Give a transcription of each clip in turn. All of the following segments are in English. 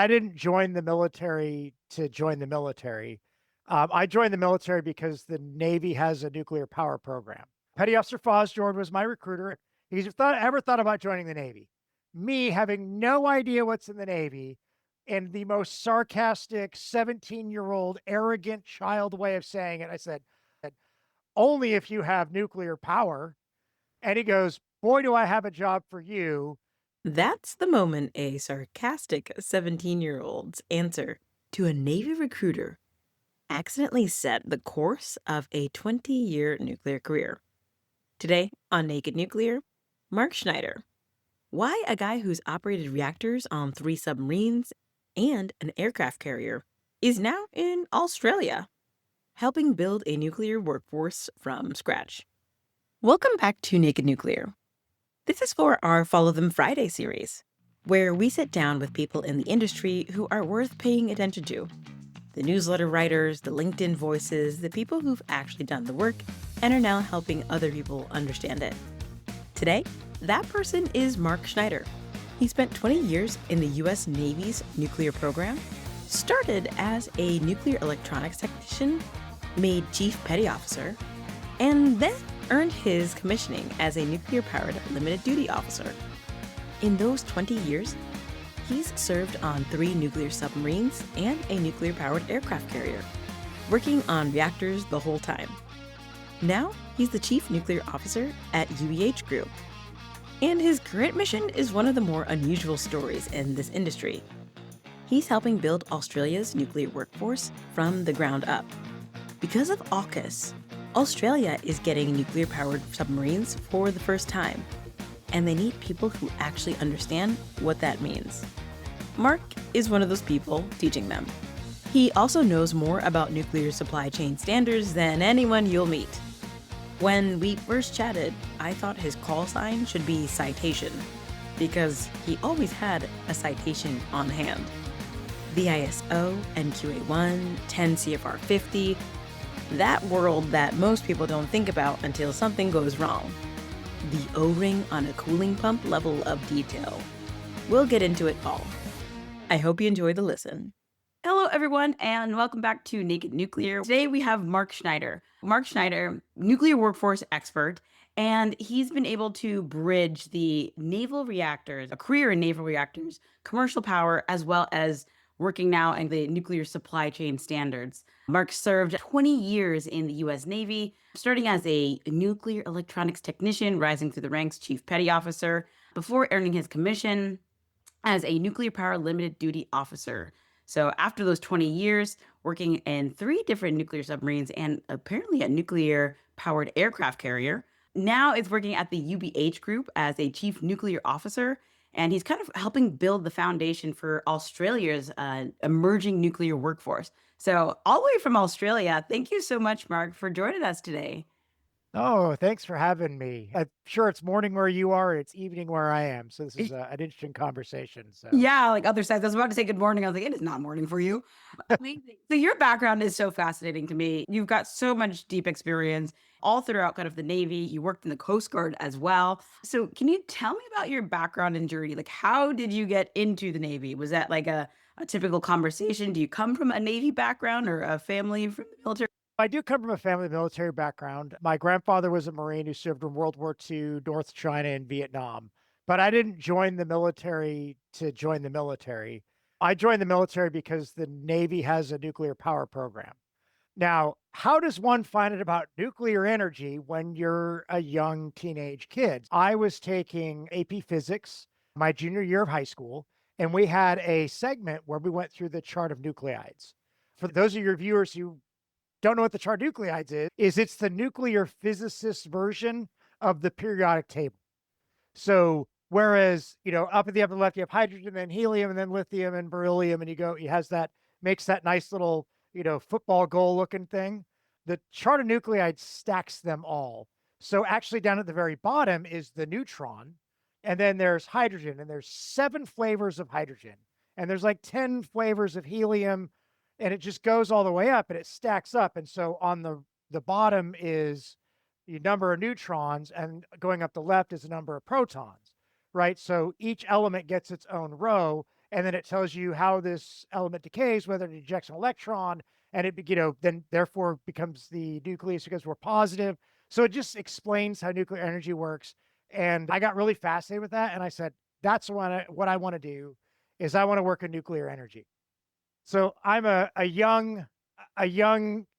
I didn't join the military to join the military. I joined the military because the Navy has a nuclear power program. Petty Officer Fosjord was my recruiter. Ever thought about joining the Navy. Me having no idea what's in the Navy and the most sarcastic 17-year-old arrogant child way of saying it. I said, only if you have nuclear power. And he goes, boy, do I have a job for you. That's the moment a sarcastic 17-year-old's answer to a Navy recruiter accidentally set the course of a 20-year nuclear career. Today on Naked Nuclear, Mark Schneider. Why a guy who's operated reactors on 3 submarines and an aircraft carrier is now in Australia, helping build a nuclear workforce from scratch. Welcome back to Naked Nuclear. This is for our Follow Them Friday series, where we sit down with people in the industry who are worth paying attention to. The newsletter writers, the LinkedIn voices, the people who've actually done the work and are now helping other people understand it. Today, that person is Mark Schneider. He spent 20 years in the US Navy's nuclear program, started as a nuclear electronics technician, made chief petty officer, and then earned his commissioning as a nuclear-powered limited-duty officer. In those 20 years, he's served on 3 nuclear submarines and a nuclear-powered aircraft carrier, working on reactors the whole time. Now, he's the chief nuclear officer at UBH Group. And his current mission is one of the more unusual stories in this industry. He's helping build Australia's nuclear workforce from the ground up. Because of AUKUS, Australia is getting nuclear-powered submarines for the first time, and they need people who actually understand what that means. Mark is one of those people teaching them. He also knows more about nuclear supply chain standards than anyone you'll meet. When we first chatted, I thought his call sign should be citation, because he always had a citation on hand. The ISO, NQA1, 10 CFR 50, that world that most people don't think about until something goes wrong. The O-ring on a cooling pump level of detail. We'll get into it all. I hope you enjoy the listen. Hello, everyone, and welcome back to Naked Nuclear. Today we have Mark Schneider. Mark Schneider, nuclear workforce expert, and he's been able to bridge the naval reactors, a career in naval reactors, commercial power, as well as working now in the nuclear supply chain standards. Mark served 20 years in the US Navy, starting as a nuclear electronics technician, rising through the ranks chief petty officer, before earning his commission as a nuclear power limited duty officer. So after those 20 years, working in 3 different nuclear submarines and apparently a nuclear powered aircraft carrier, now is working at the UBH Group as a chief nuclear officer. And he's kind of helping build the foundation for Australia's emerging nuclear workforce. So all the way from Australia, thank you so much, Mark, for joining us today. Oh, thanks for having me. I'm sure it's morning where you are, it's evening where I am. So this is an interesting conversation. So Yeah, like other sides. I was about to say good morning. I was like, it is not morning for you. Amazing. So your background is so fascinating to me. You've got so much deep experience all throughout kind of the Navy. You worked in the Coast Guard as well. So can you tell me about your background and journey? Like, how did you get into the Navy? Was that like a typical conversation? Do you come from a Navy background or a family from the military? I do come from a family military background. My grandfather was a Marine who served in World War II, North China, and Vietnam. But I didn't join the military to join the military. I joined the military because the Navy has a nuclear power program. Now, how does one find out about nuclear energy when you're a young teenage kid? I was taking AP Physics my junior year of high school, and we had a segment where we went through the chart of nuclides. For those of your viewers who don't know what the chart of nuclides is it's the nuclear physicist version of the periodic table. So whereas, up at the upper left, you have hydrogen, then helium, and then lithium and beryllium, and it has that, makes that nice little, football goal looking thing. The chart of nuclides stacks them all. So actually down at the very bottom is the neutron, and then there's hydrogen, and there's 7 flavors of hydrogen, and there's like 10 flavors of helium, and it just goes all the way up and it stacks up. And so on the bottom is the number of neutrons, and going up the left is the number of protons, right? So each element gets its own row, and then it tells you how this element decays, whether it ejects an electron, and then therefore becomes the nucleus because we're positive. So it just explains how nuclear energy works. And I got really fascinated with that. And I said, that's what I want to do is I want to work in nuclear energy. So I'm a young,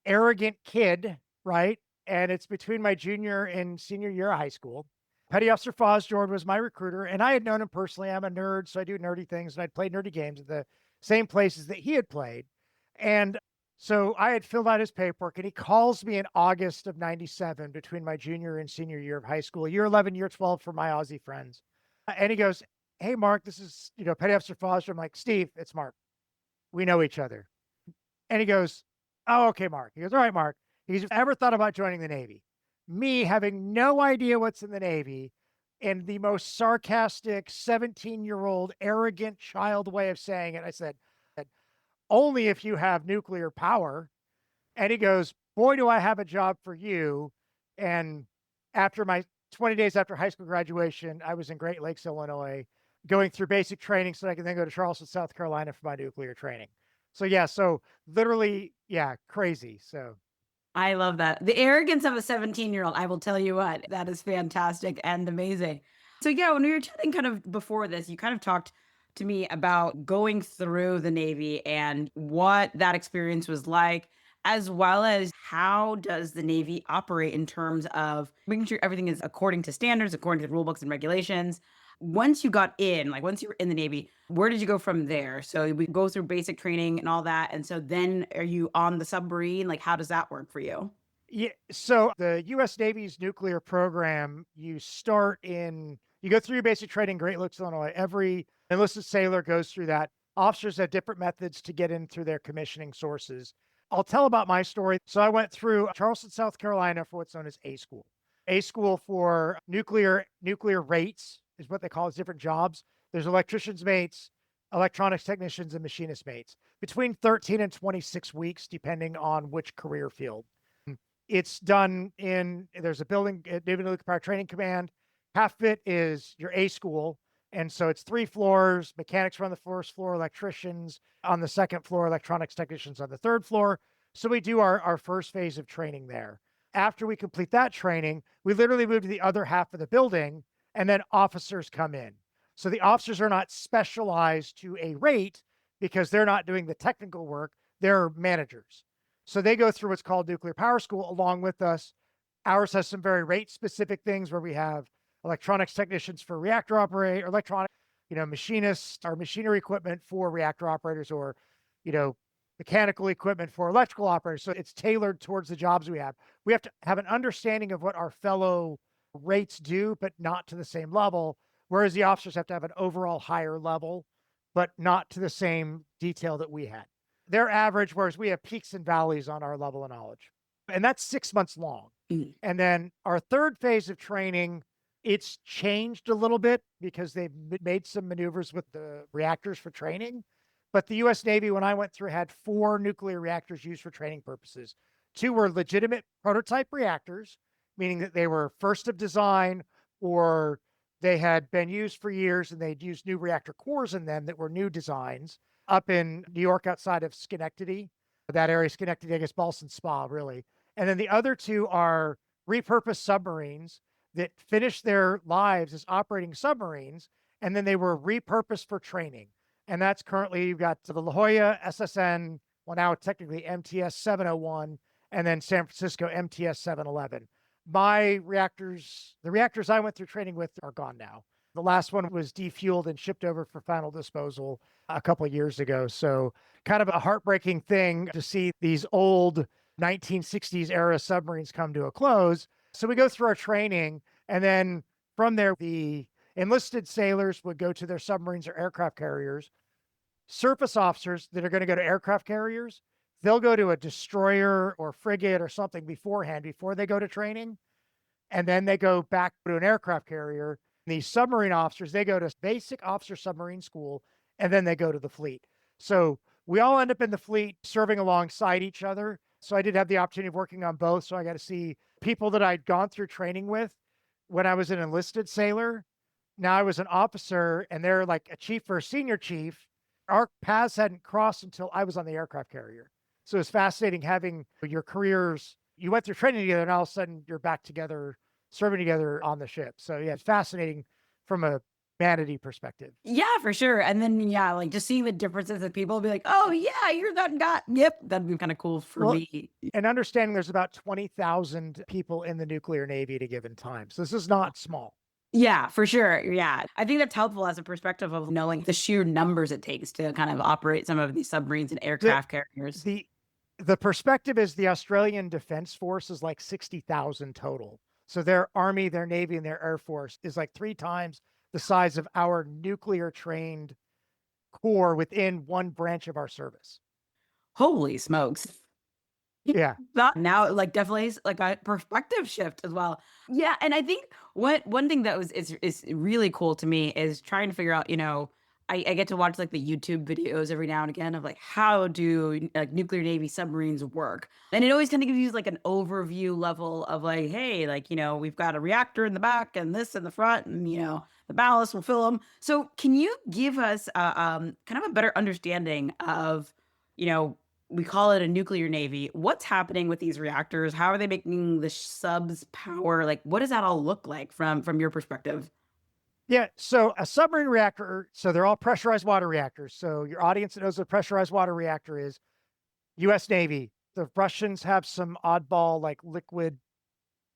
arrogant kid, right? And it's between my junior and senior year of high school. Petty Officer Fosjord was my recruiter, and I had known him personally. I'm a nerd, so I do nerdy things, and I'd played nerdy games at the same places that he had played. And so I had filled out his paperwork, and he calls me in August of 97 between my junior and senior year of high school, year 11, year 12 for my Aussie friends. And he goes, "Hey, Mark, this is, Petty Officer Fosjord." I'm like, "Steve, it's Mark. We know each other." And he goes, "Oh, okay, Mark." He goes, "All right, Mark." He's ever thought about joining the Navy? Me having no idea what's in the Navy in the most sarcastic 17-year-old arrogant child way of saying it. I said, "Only if you have nuclear power." And he goes, "Boy, do I have a job for you." And after my 20 days after high school graduation, I was in Great Lakes, Illinois, going through basic training so I could then go to Charleston, South Carolina for my nuclear training. So yeah, so literally, yeah, crazy. So I love that. The arrogance of a 17-year-old, I will tell you what, that is fantastic and amazing. So yeah, when we were chatting kind of before this, you kind of talked to me about going through the Navy and what that experience was like, as well as how does the Navy operate in terms of making sure everything is according to standards, according to the rule books and regulations. Once you got in, like once you were in the Navy, where did you go from there? So we go through basic training and all that. And so then are you on the submarine? Like, how does that work for you? yeah, so the U.S. Navy's nuclear program, you go through your basic training, Great Lakes, Illinois. Every enlisted sailor goes through that. Officers have different methods to get in through their commissioning sources. I'll tell about my story. So I went through Charleston, South Carolina for what's known as A school. A school for nuclear rates is what they call it, different jobs. There's electricians mates, electronics technicians, and machinist mates between 13 and 26 weeks, depending on which career field. It's done there's a building at Naval Nuclear Power Training Command. Half of it is your A school. And so it's 3 floors. Mechanics are on the first floor, electricians on the second floor, electronics technicians on the third floor. So we do our first phase of training there. After we complete that training, we literally move to the other half of the building, and then officers come in. So the officers are not specialized to a rate because they're not doing the technical work, they're managers. So they go through what's called nuclear power school along with us. Ours has some very rate specific things where we have electronics technicians for reactor operator, machinists or machinery equipment for reactor operators, or, you know, mechanical equipment for electrical operators. So it's tailored towards the jobs we have. We have to have an understanding of what our fellow rates do, but not to the same level. Whereas the officers have to have an overall higher level, but not to the same detail that we had. They're average, whereas we have peaks and valleys on our level of knowledge. And that's 6 months long. Mm. And then our third phase of training, it's changed a little bit because they've made some maneuvers with the reactors for training. But the US Navy, when I went through, had 4 nuclear reactors used for training purposes. 2 were legitimate prototype reactors, meaning that they were first of design, or they had been used for years and they'd used new reactor cores in them that were new designs up in New York outside of Schenectady, that area, Schenectady, I guess, Ballston Spa, really. And then the other 2 are repurposed submarines that finished their lives as operating submarines, and then they were repurposed for training. And that's currently, you've got the La Jolla SSN, well, now technically MTS 701, and then San Francisco MTS 711. The reactors I went through training with are gone now. The last one was defueled and shipped over for final disposal a couple of years ago. So kind of a heartbreaking thing to see these old 1960s era submarines come to a close. So we go through our training, and then from there, the enlisted sailors would go to their submarines or aircraft carriers. Surface officers that are going to go to aircraft carriers, they'll go to a destroyer or frigate or something beforehand before they go to training. And then they go back to an aircraft carrier. These submarine officers, they go to basic officer submarine school, and then they go to the fleet. So we all end up in the fleet serving alongside each other. So I did have the opportunity of working on both. So I got to see people that I'd gone through training with when I was an enlisted sailor. Now I was an officer, and they're like a chief or a senior chief. our paths hadn't crossed until I was on the aircraft carrier. So it's fascinating having your careers. You went through training together, and all of a sudden you're back together, serving together on the ship. So yeah, it's fascinating from a humanity perspective. Yeah, for sure. And then, yeah, like just seeing the differences of people be like, oh, yeah, you're that guy. Yep. That'd be kind of cool for Well, me. and understanding there's about 20,000 people in the nuclear Navy at a given time. So this is not small. Yeah, for sure. Yeah. I think that's helpful as a perspective of knowing the sheer numbers it takes to kind of operate some of these submarines and The, aircraft carriers. the perspective is the Australian Defense Force is like 60,000 total. So their Army, their Navy, and their Air Force is like 3 times the size of our nuclear trained corps within one branch of our service. Holy smokes. Yeah. That now like definitely is like a perspective shift as well. Yeah, and I think what one thing that is really cool to me is trying to figure out, I get to watch like the YouTube videos every now and again of like how do like nuclear navy submarines work. And it always kind of gives you like an overview level of like, hey, like, we've got a reactor in the back and this in the front, and the ballast will fill them. So can you give us kind of a better understanding of, you know, we call it a nuclear navy. What's happening with these reactors? How are they making the subs power? Like, what does that all look like from your perspective? Yeah. So a submarine reactor, so they're all pressurized water reactors. So your audience that knows what a pressurized water reactor is, US Navy. The Russians have some oddball like liquid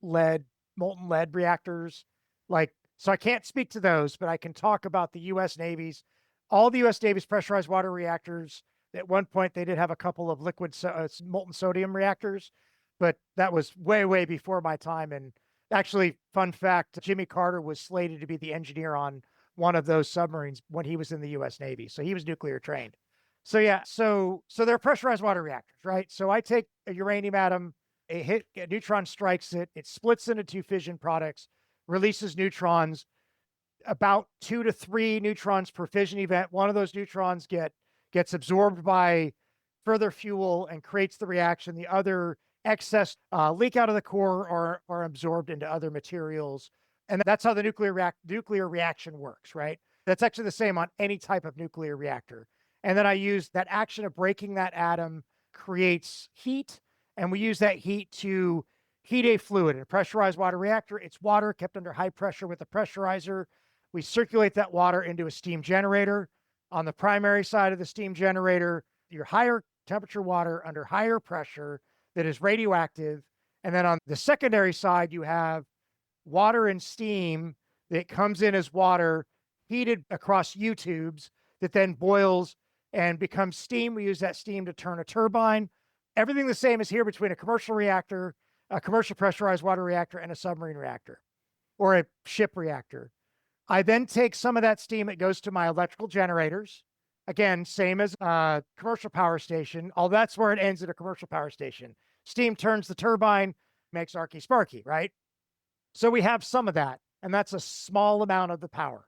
lead, molten lead reactors. So I can't speak to those, but I can talk about the US Navy's, all the US Navy's pressurized water reactors. At one point, they did have a couple of molten sodium reactors, but that was way, way before my time. And actually, fun fact, Jimmy Carter was slated to be the engineer on one of those submarines when he was in the US Navy. So he was nuclear trained. So yeah, so they're pressurized water reactors, right? So I take a uranium atom, a neutron strikes it, it splits into 2 fission products, releases neutrons, about 2 to 3 neutrons per fission event. One of those neutrons gets absorbed by further fuel and creates the reaction. The other excess leak out of the core or are absorbed into other materials. And that's how the nuclear reaction works, right? That's actually the same on any type of nuclear reactor. And then I use that action of breaking that atom creates heat, and we use that heat to heat a fluid. In a pressurized water reactor, it's water kept under high pressure with a pressurizer. We circulate that water into a steam generator. On the primary side of the steam generator, your higher temperature water under higher pressure that is radioactive. And then on the secondary side, you have water and steam that comes in as water heated across U tubes that then boils and becomes steam. We use that steam to turn a turbine. Everything the same is here between a commercial reactor, a commercial pressurized water reactor, and a submarine reactor or a ship reactor. I then take some of that steam, it goes to my electrical generators. Again, same as a commercial power station. All that's where it ends at a commercial power station. Steam turns the turbine, makes arky sparky, right? So we have some of that, and that's a small amount of the power.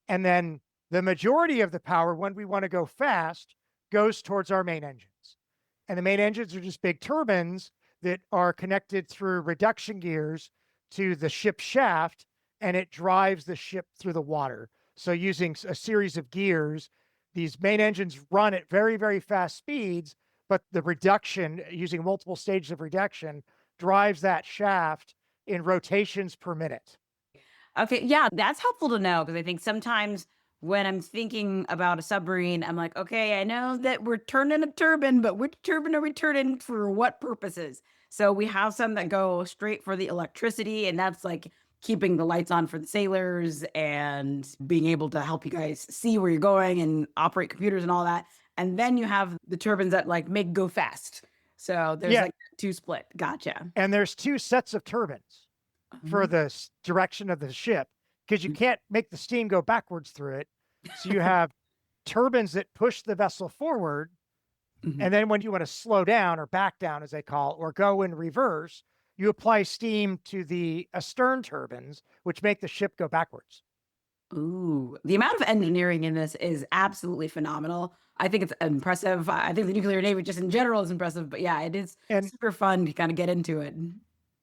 And then the majority of the power, when we want to go fast, goes towards our main engines. And the main engines are just big turbines that are connected through reduction gears to the ship shaft, and it drives the ship through the water. So using a series of gears, these main engines run at very, very fast speeds, but the reduction, using multiple stages of reduction, drives that shaft in rotations per minute. Okay, yeah, that's helpful to know because I think sometimes when I'm thinking about a submarine, I'm like, okay, I know that we're turning a turbine, but which turbine are we turning for what purposes? So we have some that go straight for the electricity, and that's like keeping the lights on for the sailors and being able to help you guys see where you're going and operate computers and all that. And then you have the turbines that like make go fast. So there's Yeah, like 2 split. Gotcha. and there's 2 sets of turbines for the direction of the ship because you can't make the steam go backwards through it. So you have turbines that push the vessel forward. Mhm. And then when you want to slow down or back down, as they call it, or go in reverse, you apply steam to the astern turbines, which make the ship go backwards. Ooh, the amount of engineering in this is absolutely phenomenal. I think it's impressive. I think the nuclear navy just in general is impressive, but yeah, it is And super fun to kind of get into it.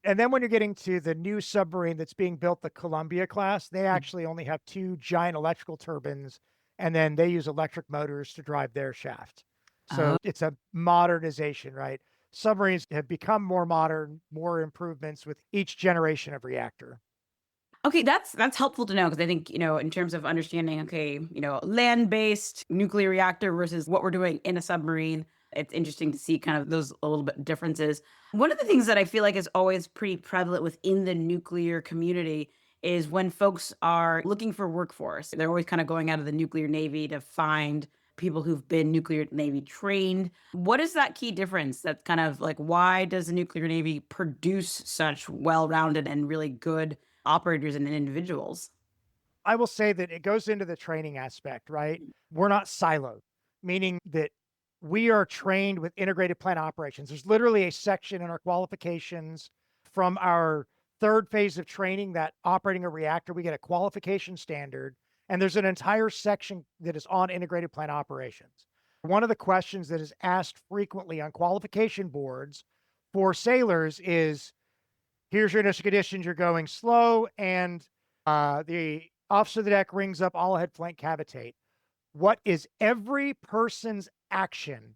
and then when you're getting to the new submarine that's being built, the Columbia class, they actually only have 2 giant electrical turbines, and then they use electric motors to drive their shaft. Oh, So it's a modernization, right? Submarines have become more modern, more improvements with each generation of reactor. okay, that's helpful to know because I think, in terms of understanding, okay, land-based nuclear reactor versus what we're doing in a submarine, it's interesting to see kind of those a little bit differences. One of the things that I feel like is always pretty prevalent within the nuclear community is when folks are looking for workforce. They're always kind of going out of the nuclear navy to find people who've been nuclear navy trained. What is that key difference? That's kind of like why does the nuclear navy produce such well-rounded and really good operators and individuals? I will say that it goes into the training aspect, right? We're not siloed, meaning that we are trained with integrated plant operations. There's literally a section in our qualifications from our third phase of training that operating a reactor, we get a qualification standard, and there's an entire section that is on integrated plant operations. One of the questions that is asked frequently on qualification boards for sailors is, here's your initial conditions, you're going slow, and the officer of the deck rings up all ahead flank cavitate. What is every person's action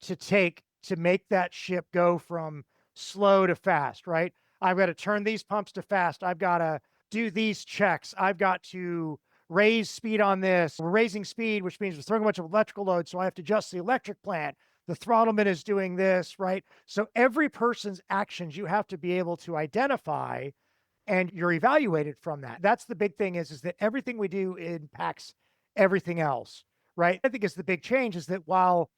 to take to make that ship go from slow to fast, right? I've got to turn these pumps to fast. I've got to do these checks. I've got to raise speed on this. We're raising speed, which means we're throwing a bunch of electrical load. So I have to adjust the electric plant. The throttlement is doing this, right? So every person's actions you have to be able to identify, and you're evaluated from that. That's the big thing is that everything we do impacts everything else, right? I think it's the big change is that while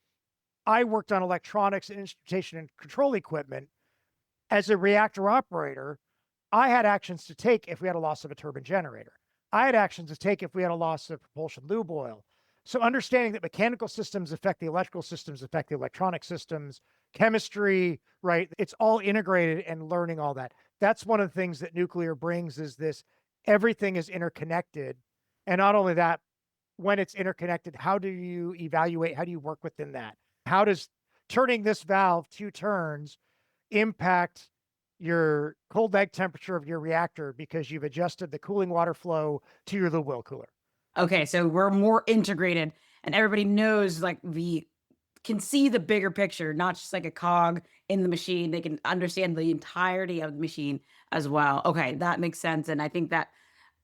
I worked on electronics and instrumentation and control equipment, as a reactor operator, I had actions to take if we had a loss of a turbine generator. I had actions to take if we had a loss of propulsion lube oil. So understanding that mechanical systems affect the electrical systems, affect the electronic systems, chemistry, right? It's all integrated and learning all that. That's one of the things that nuclear brings is this, everything is interconnected. And not only that, when it's interconnected, how do you evaluate? How do you work within that? How does turning this valve 2 turns impact your cold egg temperature of your reactor because you've adjusted the cooling water flow to your lube oil cooler? Okay, so we're more integrated and everybody knows like can see the bigger picture, not just like a cog in the machine. They can understand the entirety of the machine as well. Okay, that makes sense. And I think that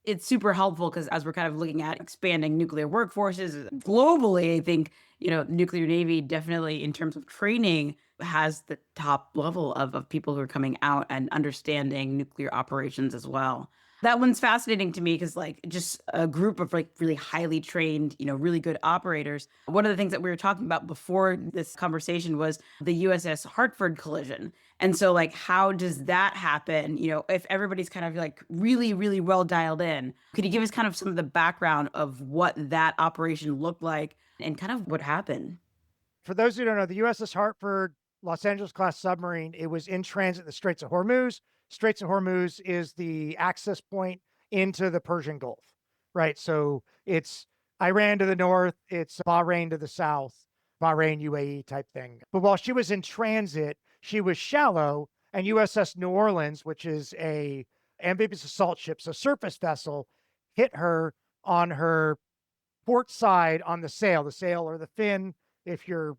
it's super helpful because as we're kind of looking at expanding nuclear workforces globally, I think, nuclear navy definitely in terms of training has the top level of people who are coming out and understanding nuclear operations as well. That one's fascinating to me because like just a group of like really highly trained, really good operators. One of the things that we were talking about before this conversation was the USS Hartford collision. And so like how does that happen? If everybody's kind of like really, really well dialed in, could you give us kind of some of the background of what that operation looked like and kind of what happened? For those who don't know, the USS Hartford, Los Angeles class submarine, it was in transit in the Straits of Hormuz. Straits of Hormuz is the access point into the Persian Gulf, right? So it's Iran to the north, it's Bahrain to the south, Bahrain, UAE type thing. But while she was in transit, she was shallow, and USS New Orleans, which is a amphibious assault ship, so surface vessel, hit her on her port side on the sail or the fin, if you're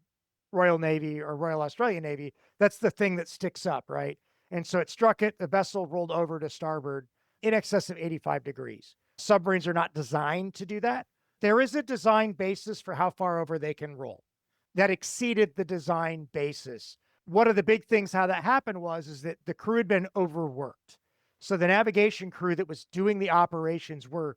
Royal Navy or Royal Australian Navy, that's the thing that sticks up, right? And so it struck it. The vessel rolled over to starboard in excess of 85 degrees. Submarines are not designed to do that. There is a design basis for how far over they can roll. That exceeded the design basis. One of the big things how that happened is that the crew had been overworked. So the navigation crew that was doing the operations were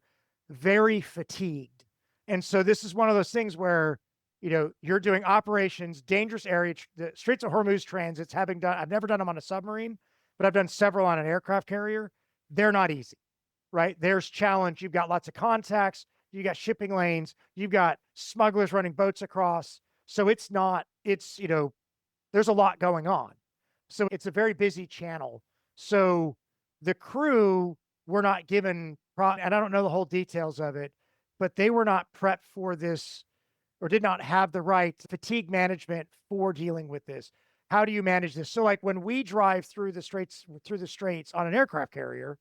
very fatigued. And so this is one of those things where, you're doing operations, dangerous area, the Straits of Hormuz transits, I've never done them on a submarine, but I've done several on an aircraft carrier. They're not easy, right? There's challenge. You've got lots of contacts. You got shipping lanes. You've got smugglers running boats across. So there's a lot going on. So it's a very busy channel. So the crew were not given, and I don't know the whole details of it, but they were not prepped for this or did not have the right fatigue management for dealing with this. How do you manage this? So like when we drive through the straits on an aircraft carrier,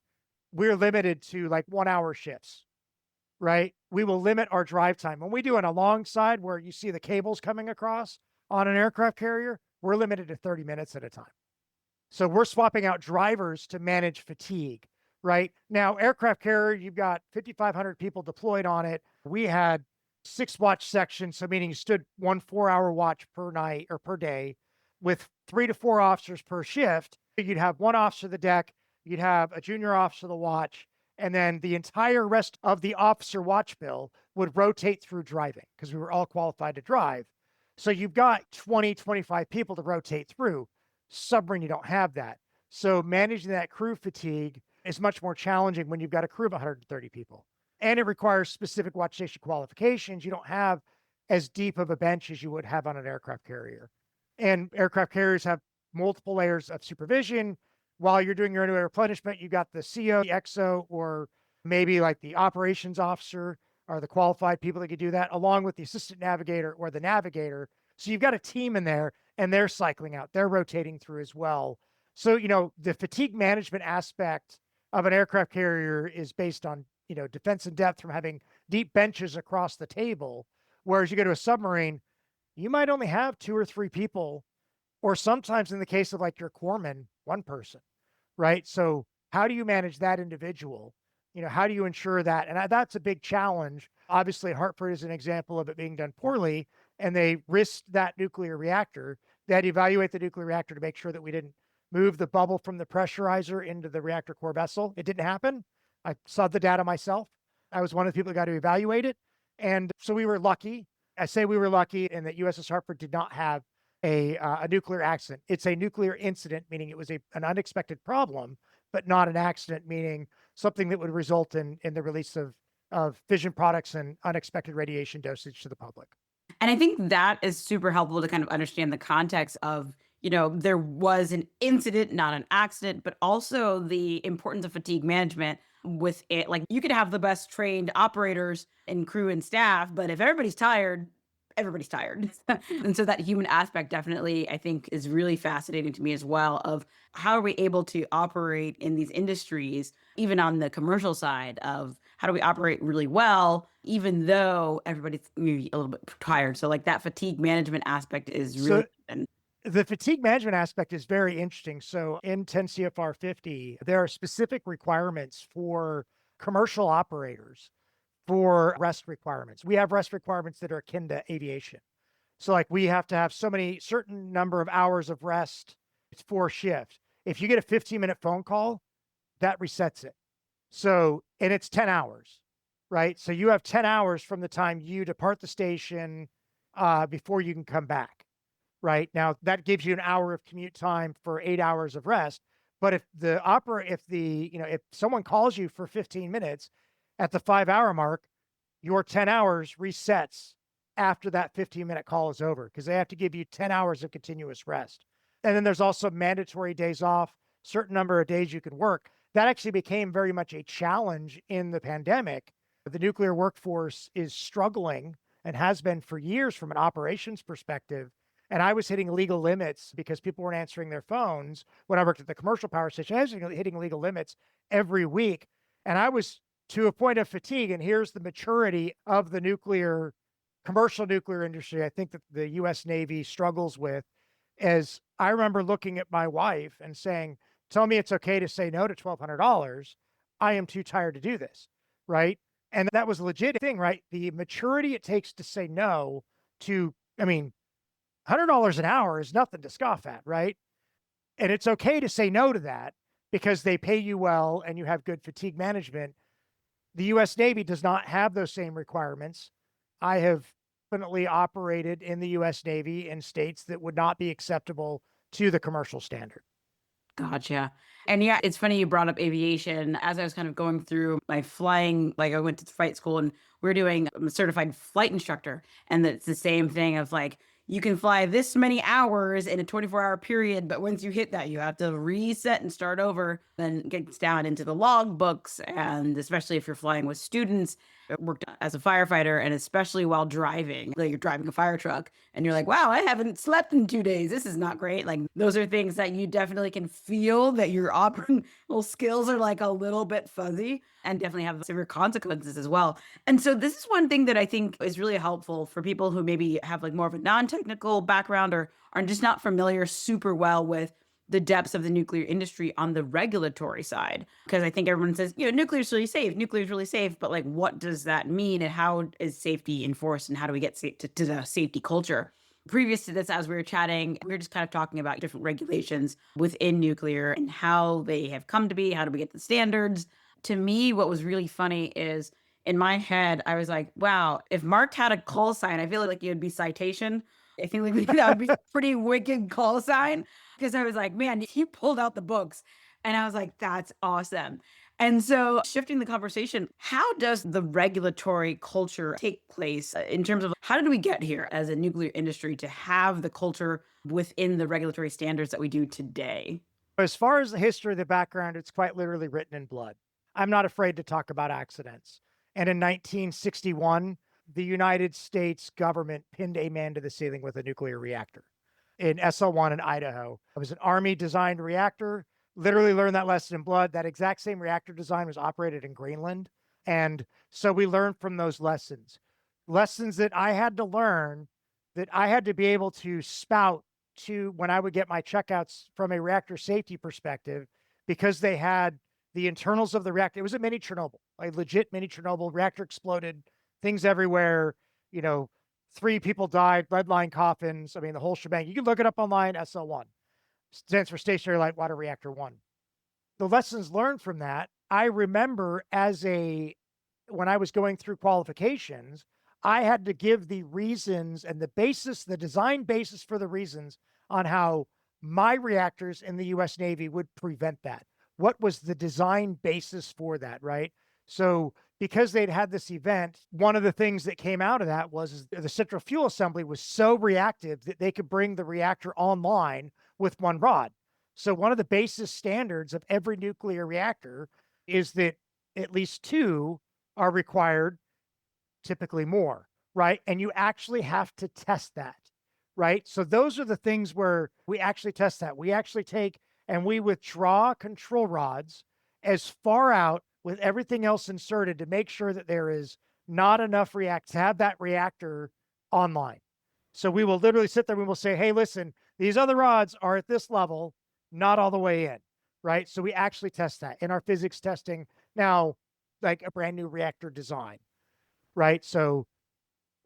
we're limited to like 1 hour shifts, right? We will limit our drive time. When we do an alongside where you see the cables coming across on an aircraft carrier, we're limited to 30 minutes at a time. So we're swapping out drivers to manage fatigue, right? Now, aircraft carrier, you've got 5,500 people deployed on it. We had 6 watch sections, so meaning you stood 1 4-hour watch per night or per day with 3 to 4 officers per shift. You'd have one officer of the deck, you'd have a junior officer of the watch, and then the entire rest of the officer watch bill would rotate through driving because we were all qualified to drive. So you've got 20, 25 people to rotate through. Submarine, you don't have that. So managing that crew fatigue is much more challenging when you've got a crew of 130 people. And it requires specific watch station qualifications. You don't have as deep of a bench as you would have on an aircraft carrier. And aircraft carriers have multiple layers of supervision. While you're doing your annual replenishment, you've got the CO, the XO, or maybe like the operations officer or the qualified people that can do that, along with the assistant navigator or the navigator. So you've got a team in there and they're cycling out, they're rotating through as well. So, the fatigue management aspect of an aircraft carrier is based on, defense in depth from having deep benches across the table. Whereas you go to a submarine, you might only have 2 or 3 people, or sometimes in the case of like your corpsman, one person, right? So how do you manage that individual? How do you ensure that? And that's a big challenge. Obviously, Hartford is an example of it being done poorly, and they risked that nuclear reactor. They had to evaluate the nuclear reactor to make sure that we didn't move the bubble from the pressurizer into the reactor core vessel. It didn't happen. I saw the data myself. I was one of the people that got to evaluate it. And so we were lucky. I say we were lucky in that USS Hartford did not have a nuclear accident. It's a nuclear incident, meaning it was an unexpected problem, but not an accident, meaning something that would result in the release of fission products and unexpected radiation dosage to the public. And I think that is super helpful to kind of understand the context of, there was an incident, not an accident, but also the importance of fatigue management with it. Like you could have the best trained operators and crew and staff, but if everybody's tired, everybody's tired. And so that human aspect definitely, I think, is really fascinating to me as well of how are we able to operate in these industries, even on the commercial side of how do we operate really well, even though everybody's maybe a little bit tired. So like that fatigue management aspect is really So the fatigue management aspect is very interesting. So in 10 CFR 50, there are specific requirements for commercial operators for rest requirements. We have rest requirements that are akin to aviation. So like we have to have so many certain number of hours of rest for shift. If you get a 15-minute phone call, that resets it. So, and it's 10 hours, right? So you have 10 hours from the time you depart the station before you can come back, right? Now that gives you an hour of commute time for 8 hours of rest. But if someone calls you for 15 minutes at the 5-hour mark, your 10 hours resets after that 15-minute call is over because they have to give you 10 hours of continuous rest. And then there's also mandatory days off, certain number of days you can work. That actually became very much a challenge in the pandemic. The nuclear workforce is struggling and has been for years from an operations perspective. And I was hitting legal limits because people weren't answering their phones. When I worked at the commercial power station, I was hitting legal limits every week. And I was to a point of fatigue. And here's the maturity of the commercial nuclear industry. I think that the US Navy struggles with is I remember looking at my wife and saying, tell me it's okay to say no to $1,200. I am too tired to do this. Right. And that was a legit thing, right? The maturity it takes to say no to, $100 an hour is nothing to scoff at, right? And it's okay to say no to that because they pay you well and you have good fatigue management. The US Navy does not have those same requirements. I have definitely operated in the US Navy in states that would not be acceptable to the commercial standard. Gotcha. And yeah, it's funny you brought up aviation. As I was kind of going through my flying, like I went to flight school and we're doing, I'm a certified flight instructor. And it's the same thing of like, you can fly this many hours in a 24-hour period, but once you hit that, you have to reset and start over. Then it gets down into the log books. And especially if you're flying with students, I worked as a firefighter, and especially while driving, like you're driving a fire truck and you're like, wow, I haven't slept in 2 days. This is not great. Like those are things that you definitely can feel that your operational skills are like a little bit fuzzy and definitely have severe consequences as well. And so this is one thing that I think is really helpful for people who maybe have like more of a non-technical background or are just not familiar super well with the depths of the nuclear industry on the regulatory side. Because I think everyone says, nuclear is really safe, nuclear is really safe, but like, what does that mean? And how is safety enforced? And how do we get to the safety culture? Previous to this, as we were chatting, we were just kind of talking about different regulations within nuclear and how they have come to be. How do we get the standards? To me, what was really funny is in my head, I was like, wow, if Mark had a call sign, I feel like it would be citation. I think like that would be a pretty wicked call sign because I was like, man, he pulled out the books. And I was like, that's awesome. And so, shifting the conversation, how does the regulatory culture take place in terms of how did we get here as a nuclear industry to have the culture within the regulatory standards that we do today? As far as the history of the background, it's quite literally written in blood. I'm not afraid to talk about accidents. And in 1961, the United States government pinned a man to the ceiling with a nuclear reactor in SL1 in Idaho. It was an Army designed reactor. Literally learned that lesson in blood. That exact same reactor design was operated in Greenland. And so we learned from those lessons. Lessons that I had to learn, that I had to be able to spout to when I would get my checkouts from a reactor safety perspective, because they had the internals of the reactor. It was a mini Chernobyl, a legit mini Chernobyl. Reactor exploded, things everywhere. You know, 3 people died, lead line coffins. I mean, the whole shebang. You can look it up online. SL1 stands for Stationary Light Water Reactor 1. The lessons learned from that, I remember when I was going through qualifications, I had to give the reasons and the basis, the design basis for the reasons on how my reactors in the US Navy would prevent that. What was the design basis for that, right? So because they'd had this event, one of the things that came out of that was the central fuel assembly was so reactive that they could bring the reactor online with one rod. So one of the basis standards of every nuclear reactor is that at least 2 are required, typically more, right? And you actually have to test that, right? So those are the things where we actually test that. We actually take and we withdraw control rods as far out with everything else inserted to make sure that there is not enough to have that reactor online. So we will literally sit there and we will say, hey, listen, these other rods are at this level, not all the way in, right? So we actually test that in our physics testing. Now, like a brand new reactor design, right? So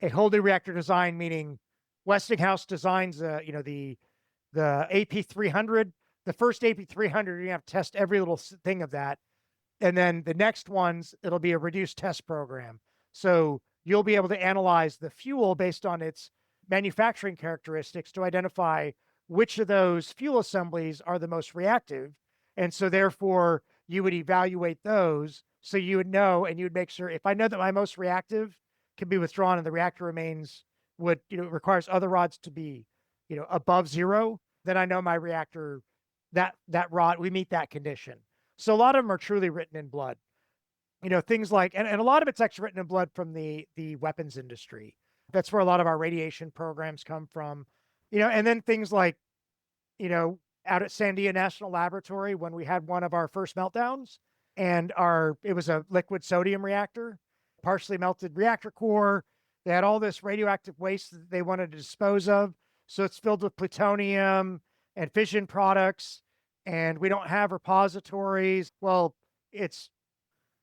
a whole new reactor design, meaning Westinghouse designs, the AP300, the first AP300, you have to test every little thing of that. And then the next ones, it'll be a reduced test program. So you'll be able to analyze the fuel based on its manufacturing characteristics to identify which of those fuel assemblies are the most reactive. And so therefore you would evaluate those. So you would know, and you would make sure, if I know that my most reactive can be withdrawn and the reactor requires other rods to be, above 0, then I know my reactor, that rod, we meet that condition. So a lot of them are truly written in blood. Things like, and a lot of it's actually written in blood from the weapons industry. That's where a lot of our radiation programs come from. And then things like, out at Sandia National Laboratory, when we had one of our first meltdowns, and it was a liquid sodium reactor, partially melted reactor core. They had all this radioactive waste that they wanted to dispose of. So it's filled with plutonium and fission products, and we don't have repositories. Well,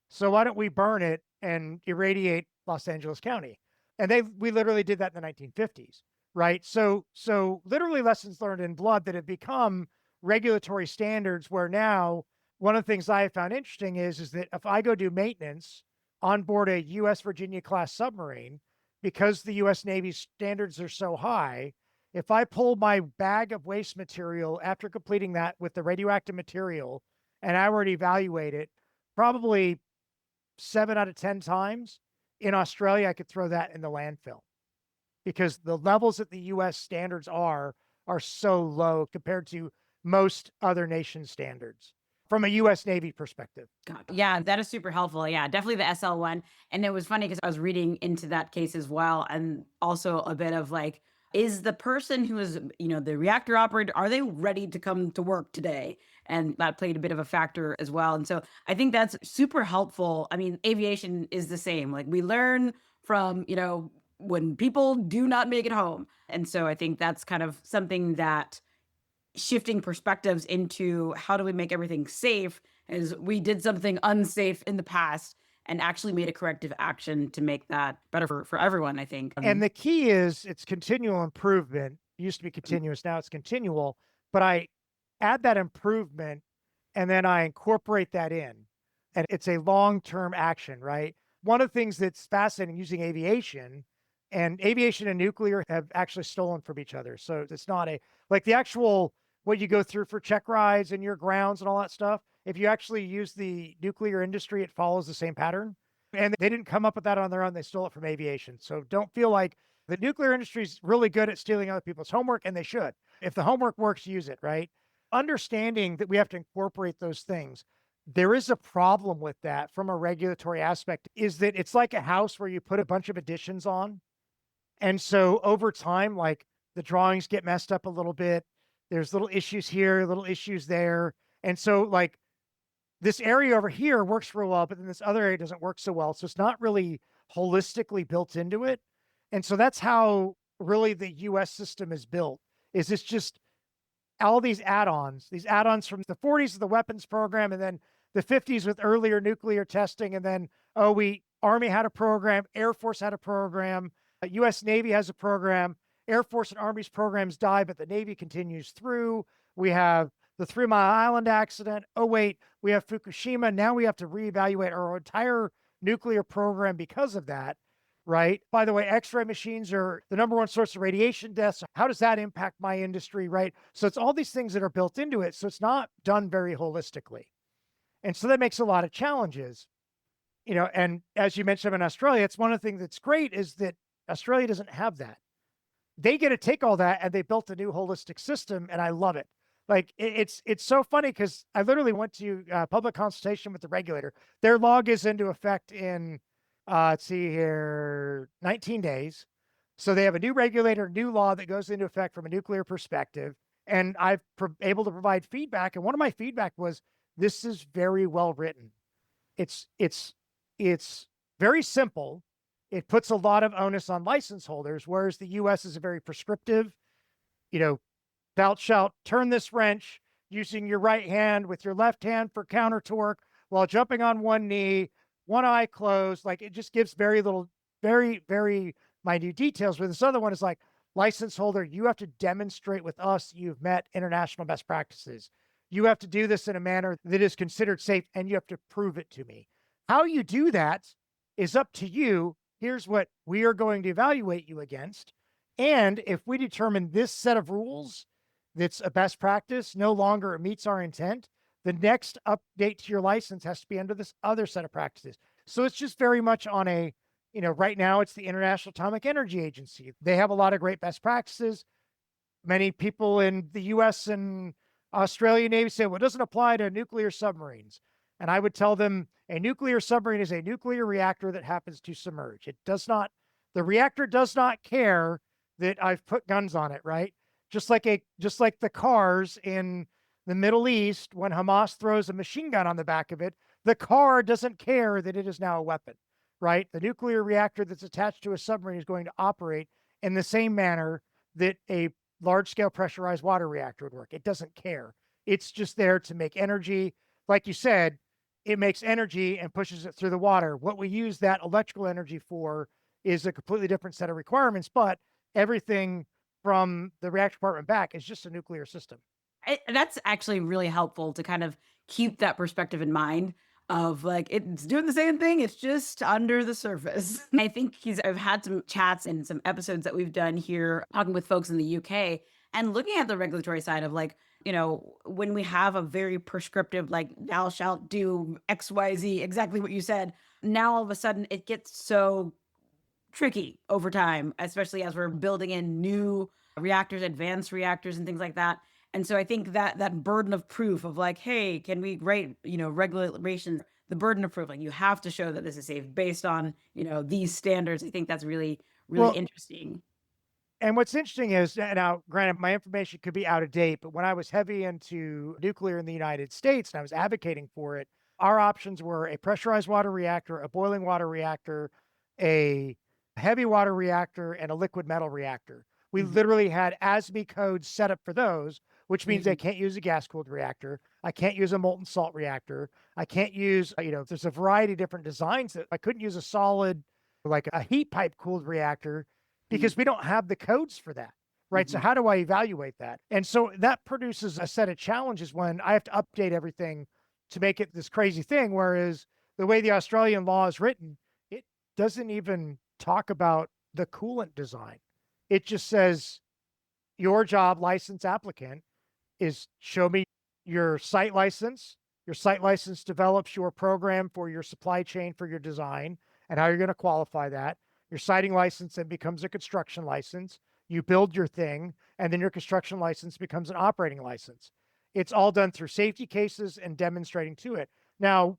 so why don't we burn it and irradiate Los Angeles County? And we literally did that in the 1950s, right? So literally lessons learned in blood that have become regulatory standards, where now one of the things I have found interesting is that if I go do maintenance on board a U.S. Virginia class submarine, because the U.S. Navy standards are so high, if I pull my bag of waste material after completing that with the radioactive material and I were to evaluate it, probably 7 out of 10 times in Australia, I could throw that in the landfill, because the levels that the U.S. standards are so low compared to most other nation standards. from a US Navy perspective. God. Yeah, that is super helpful. Yeah, definitely the SL1. And it was funny because I was reading into that case as well. And also a bit of like, is the person who is, the reactor operator, are they ready to come to work today? And that played a bit of a factor as well. And so I think that's super helpful. I mean, aviation is the same. Like we learn from, when people do not make it home. And so I think that's kind of something that shifting perspectives into how do we make everything safe is we did something unsafe in the past and actually made a corrective action to make that better for everyone, I think. And the key is it's continual improvement. It used to be continuous, now it's continual. But I add that improvement and then I incorporate that in. And it's a long-term action, right? One of the things that's fascinating using aviation, and aviation and nuclear have actually stolen from each other. So it's not like the actual, what you go through for check rides and your grounds and all that stuff. If you actually use the nuclear industry, it follows the same pattern. And they didn't come up with that on their own. They stole it from aviation. So don't feel like the nuclear industry is really good at stealing other people's homework, and they should. If the homework works, use it, right? Understanding that we have to incorporate those things. There is a problem with that from a regulatory aspect, is that it's like a house where you put a bunch of additions on. And so over time, like the drawings get messed up a little bit. There's little issues here, little issues there. And so like this area over here works real well, but then this other area doesn't work so well. So it's not really holistically built into it. And so that's how really the US system is built, is it's just all these add-ons from the 40s of the weapons program, and then the 50s with earlier nuclear testing. And then, Army had a program, Air Force had a program, US Navy has a program, Air Force and Army's programs die, but the Navy continues through. We have the 3 Mile Island accident. Oh, wait, we have Fukushima. Now we have to reevaluate our entire nuclear program because of that, right? By the way, X-ray machines are the number one source of radiation deaths. How does that impact my industry, right? So it's all these things that are built into it. So it's not done very holistically. And so that makes a lot of challenges, and as you mentioned in Australia, it's one of the things that's great is that Australia doesn't have that. They get to take all that and they built a new holistic system, and I love it. Like it's so funny because I literally went to public consultation with the regulator. Their law goes into effect in let's see here, 19 days. So they have a new regulator, new law that goes into effect from a nuclear perspective. And I've able to provide feedback. And one of my feedback was, this is very well written. It's very simple. It puts a lot of onus on license holders, whereas the US is a very prescriptive, thou shalt turn this wrench using your right hand with your left hand for counter torque while jumping on one knee, one eye closed. Like it just gives very little, very, very minute details. Where this other one is like, license holder, you have to demonstrate with us you've met international best practices. You have to do this in a manner that is considered safe, and you have to prove it to me. How you do that is up to you. Here's what we are going to evaluate you against. And if we determine this set of rules that's a best practice no longer meets our intent, the next update to your license has to be under this other set of practices. So it's just very much on a, right now it's the International Atomic Energy Agency. They have a lot of great best practices. Many people in the US and Australian Navy say, well, it doesn't apply to nuclear submarines. And I would tell them a nuclear submarine is a nuclear reactor that happens to submerge. The reactor does not care that I've put guns on it, right? Just like the cars in the Middle East, when Hamas throws a machine gun on the back of it, the car doesn't care that it is now a weapon, right? The nuclear reactor that's attached to a submarine is going to operate in the same manner that a large-scale pressurized water reactor would work. It doesn't care. It's just there to make energy. Like you said, it makes energy and pushes it through the water. What we use that electrical energy for is a completely different set of requirements, but everything from the reactor compartment back is just a nuclear system. That's actually really helpful to kind of keep that perspective in mind of like it's doing the same thing, it's just under the surface. I think I've had some chats and some episodes that we've done here talking with folks in the UK and looking at the regulatory side of like, when we have a very prescriptive, like thou shalt do XYZ, exactly what you said, now all of a sudden it gets so tricky over time, especially as we're building in new reactors, advanced reactors, and things like that. And so I think that that burden of proof of like, hey, can we write, regulations, the burden of proof, like you have to show that this is safe based on, these standards. I think that's really, really Well, interesting. and what's interesting is now, granted, my information could be out of date, but when I was heavy into nuclear in the United States and I was advocating for it, our options were a pressurized water reactor, a boiling water reactor, a heavy water reactor, and a liquid metal reactor. We Mhm, literally had ASME codes set up for those, which means I mhm, can't use a gas cooled reactor. I can't use a molten salt reactor. I can't use, there's a variety of different designs that I couldn't use a solid, like a heat pipe cooled reactor mhm, because we don't have the codes for that, right? So mhm. how do I evaluate that? And so that produces a set of challenges when I have to update everything to make it this crazy thing. Whereas the way the Australian law is written, it doesn't even talk about the coolant design. It just says your job, license applicant, is show me your site license. Your site license develops your program for your supply chain for your design and how you're going to qualify that. Your siting license then becomes a construction license. You build your thing, and then your construction license becomes an operating license. It's all done through safety cases and demonstrating to it. Now,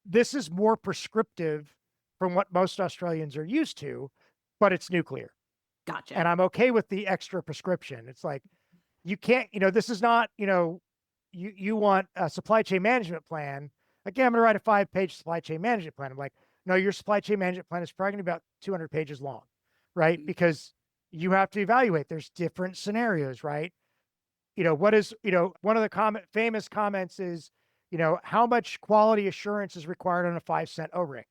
this is more prescriptive from what most Australians are used to, but it's nuclear. And Gotcha. I'm okay with the extra prescription. It's like, you can't, this is not, you want a supply chain management plan. Again, I'm going to write a 5-page supply chain management plan. I'm like, no, your supply chain management plan is probably going to be about 200 pages long, right? Mhm. Because you have to evaluate. There's different scenarios, right? What is, one of the famous comments is, how much quality assurance is required on a 5-cent O-ring?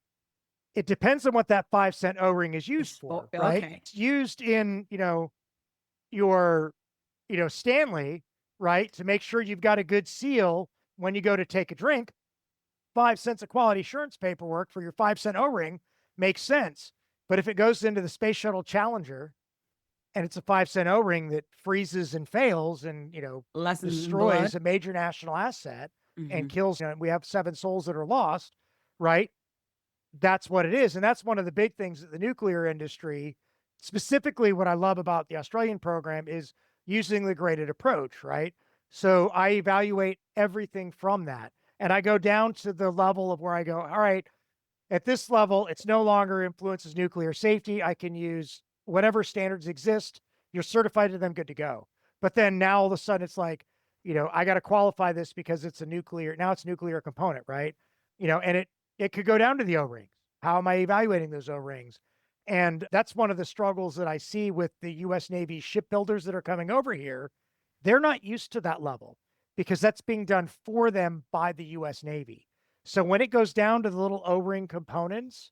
It depends on what that 5-cent O-ring is used Oh, for, right? okay. It's used in, your Stanley, right? To make sure you've got a good seal when you go to take a drink, 5 cents of quality assurance paperwork for your 5-cent O-ring makes sense. But if it goes into the Space Shuttle Challenger and it's a 5-cent O-ring that freezes and fails and, Lessons in blood. destroys a major national asset and Mhm. kills, we have 7 souls that are lost, right? That's what it is. And that's one of the big things that the nuclear industry, specifically what I love about the Australian program is using the graded approach, right? So I evaluate everything from that. And I go down to the level of where I go, all right, at this level, it's no longer influences nuclear safety. I can use whatever standards exist. You're certified to them, good to go. But then now all of a sudden it's like, I got to qualify this because it's a nuclear, now it's a nuclear component, right? And it could go down to the O-rings. How am I evaluating those O-rings? And that's one of the struggles that I see with the US Navy shipbuilders that are coming over here. They're not used to that level because that's being done for them by the US Navy. So when it goes down to the little O-ring components,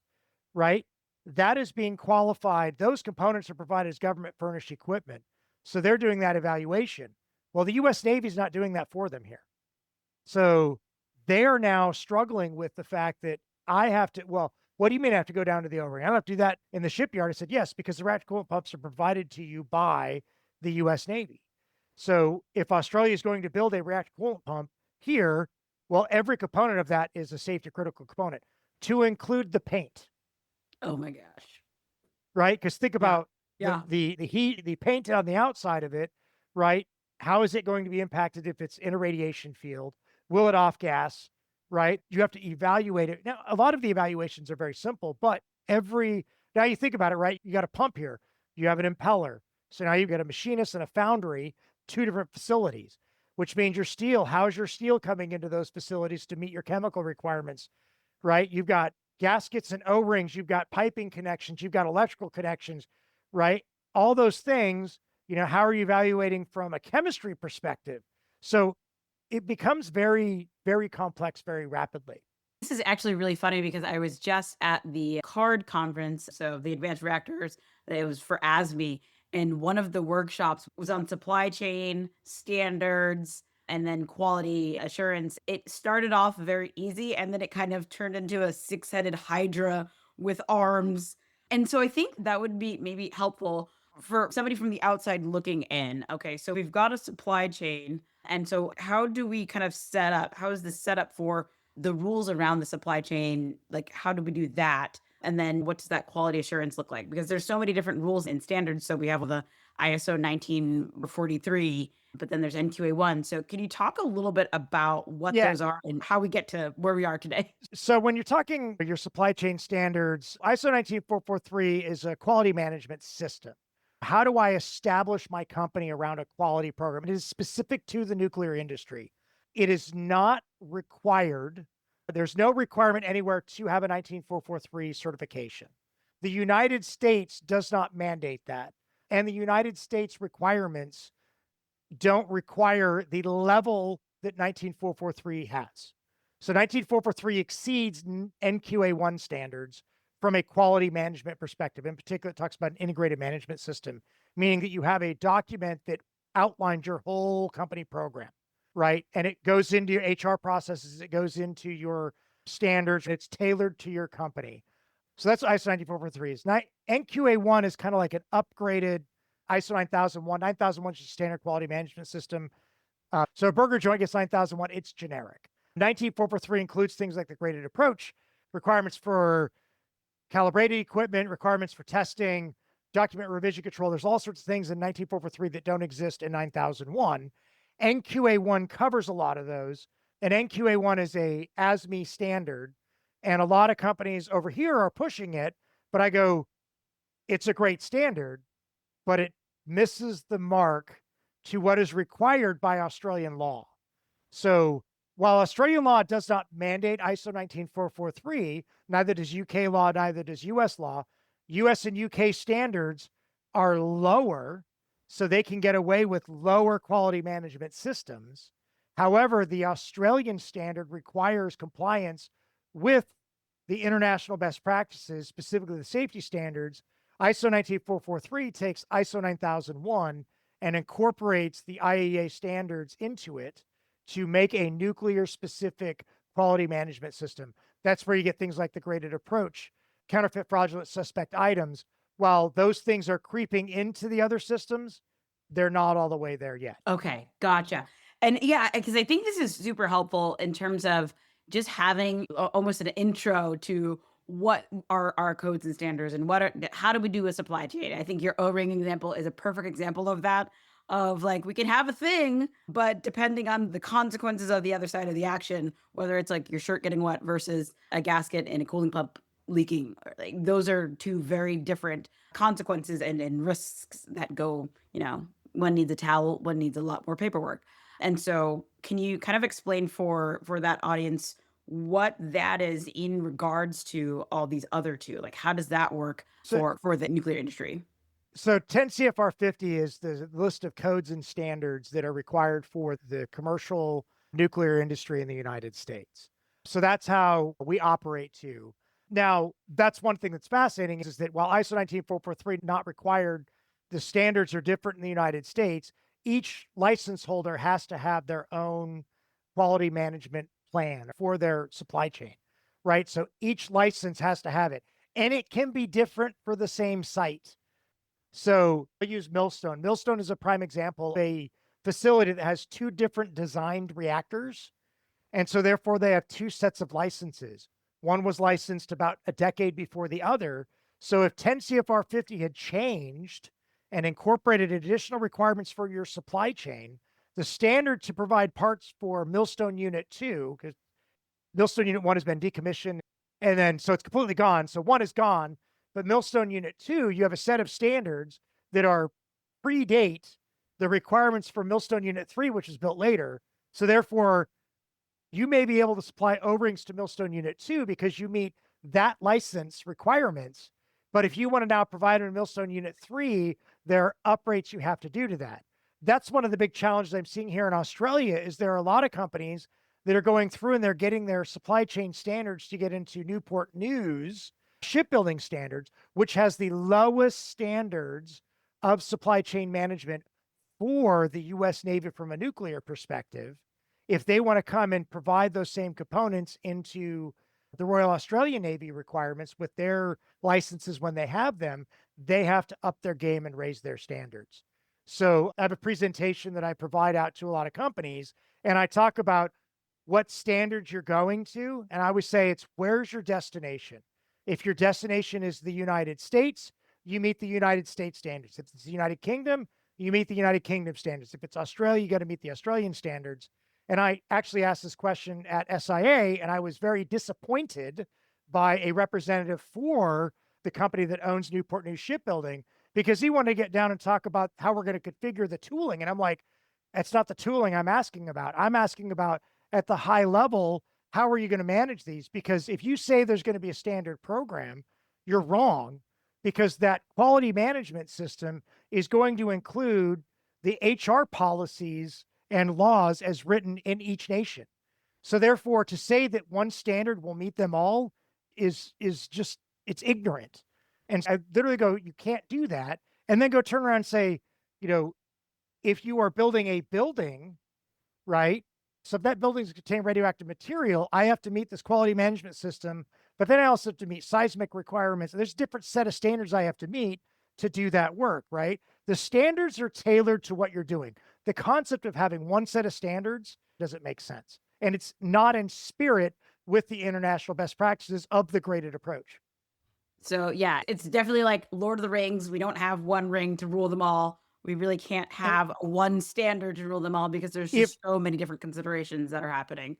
right? That is being qualified. Those components are provided as government furnished equipment. So they're doing that evaluation. Well, the US Navy is not doing that for them here. So they are now struggling with the fact that I have to, well, what do you mean I have to go down to the O-ring? I don't have to do that in the shipyard. I said, yes, because the reactor coolant pumps are provided to you by the US Navy. So if Australia is going to build a reactor coolant pump here, well, every component of that is a safety critical component to include the paint, Oh my gosh. right? Because think Yeah. about Yeah. the heat, the paint on the outside of it, right? How is it going to be impacted if it's in a radiation field? Will it off gas, right? You have to evaluate it. Now, a lot of the evaluations are very simple, but now you think about it, right? You got a pump here, you have an impeller. So now you've got a machinist and a foundry, 2 different facilities, which means your steel, how's your steel coming into those facilities to meet your chemical requirements, right? You've got gaskets and O-rings, you've got piping connections, you've got electrical connections, right? All those things, how are you evaluating from a chemistry perspective? So it becomes very, very complex very rapidly. This is actually really funny because I was just at the CARD conference, so the advanced reactors, it was for ASME, and one of the workshops was on supply chain standards and then quality assurance. It started off very easy and then it kind of turned into a six-headed hydra with arms. And so I think that would be maybe helpful for somebody from the outside looking in. Okay, so we've got a supply chain. And so how do we kind of set up? How is this set up for the rules around the supply chain? Like, how do we do that? And then what does that quality assurance look like? Because there's so many different rules and standards. So we have the ISO 1943, but then there's NQA1. So can you talk a little bit about what Yeah. those are and how we get to where we are today? So when you're talking your supply chain standards, ISO 19443 is a quality management system. How do I establish my company around a quality program? It is specific to the nuclear industry. It is not required. There's no requirement anywhere to have a 19443 certification. The United States does not mandate that. And the United States requirements don't require the level that 19443 has. So 19443 exceeds NQA1 standards from a quality management perspective. In particular, it talks about an integrated management system, meaning that you have a document that outlines your whole company program, right? And it goes into your HR processes, it goes into your standards, it's tailored to your company. So that's what ISO 19443 is. NQA1 is kind of like an upgraded ISO 9001. 9001 is a standard quality management system. So a burger joint gets 9001, it's generic. 19443 includes things like the graded approach, requirements for calibrated equipment, requirements for testing, document revision control. There's all sorts of things in 19443 that don't exist in 9001. NQA1 covers a lot of those, and NQA1 is a ASME standard, and a lot of companies over here are pushing it, but I go, it's a great standard, but it misses the mark to what is required by Australian law. So while Australian law does not mandate ISO 19443, neither does UK law, neither does US law. US and UK standards are lower, so they can get away with lower quality management systems. However, the Australian standard requires compliance with the international best practices, specifically the safety standards. ISO 19443 takes ISO 9001 and incorporates the IAEA standards into it to make a nuclear specific quality management system. That's where you get things like the graded approach, counterfeit, fraudulent, suspect items. While those things are creeping into the other systems, they're not all the way there yet. Okay, gotcha. And yeah, because I think this is super helpful in terms of just having almost an intro to what are our codes and standards and how do we do a supply chain. I think your O-ring example is a perfect example of that. Of like, we can have a thing, but depending on the consequences of the other side of the action, whether it's like your shirt getting wet versus a gasket in a cooling pump leaking, like those are two very different consequences and risks that go, one needs a towel, one needs a lot more paperwork. And so can you kind of explain for that audience what that is in regards to all these other two? Like, how does that work for the nuclear industry? So 10 CFR 50 is the list of codes and standards that are required for the commercial nuclear industry in the United States. So that's how we operate too. Now, that's one thing that's fascinating is that while ISO 19443 not required, the standards are different in the United States. Each license holder has to have their own quality management plan for their supply chain, right? So each license has to have it, and it can be different for the same site. So I use Millstone. Millstone is a prime example of a facility that has two different designed reactors. And so therefore they have two sets of licenses. One was licensed about a decade before the other. So if 10 CFR 50 had changed and incorporated additional requirements for your supply chain, the standard to provide parts for Millstone Unit 2, because Millstone Unit 1 has been decommissioned, and then so it's completely gone. So 1 is gone, but Millstone Unit 2, you have a set of standards that are predate the requirements for Millstone Unit 3, which was built later. So therefore, you may be able to supply O-rings to Millstone Unit 2 because you meet that license requirements. But if you want to now provide a Millstone Unit 3, there are uprates you have to do to that. That's one of the big challenges I'm seeing here in Australia is there are a lot of companies that are going through and they're getting their supply chain standards to get into Newport News shipbuilding standards, which has the lowest standards of supply chain management for the US Navy from a nuclear perspective. If they want to come and provide those same components into the Royal Australian Navy requirements with their licenses when they have them, they have to up their game and raise their standards. So I have a presentation that I provide out to a lot of companies, and I talk about what standards you're going to. And I always say it's where's your destination? If your destination is the United States, you meet the United States standards. If it's the United Kingdom, you meet the United Kingdom standards. If it's Australia, you got to meet the Australian standards. And I actually asked this question at SIA, and I was very disappointed by a representative for the company that owns Newport News Shipbuilding, because he wanted to get down and talk about how we're going to configure the tooling. And I'm like, it's not the tooling I'm asking about. I'm asking about at the high level, how are you going to manage these? Because if you say there's going to be a standard program, you're wrong, because that quality management system is going to include the HR policies and laws as written in each nation. So therefore, to say that one standard will meet them all is just, it's ignorant. And I literally go, you can't do that. And then go turn around and say, you know, if you are building a building, right? So if that building contains radioactive material, I have to meet this quality management system, but then I also have to meet seismic requirements. There's a different set of standards I have to meet to do that work, right? The standards are tailored to what you're doing. The concept of having one set of standards doesn't make sense. And it's not in spirit with the international best practices of the graded approach. So yeah, it's definitely like Lord of the Rings. We don't have one ring to rule them all. We really can't And have one standard to rule them all because there's if just so many different considerations that are happening.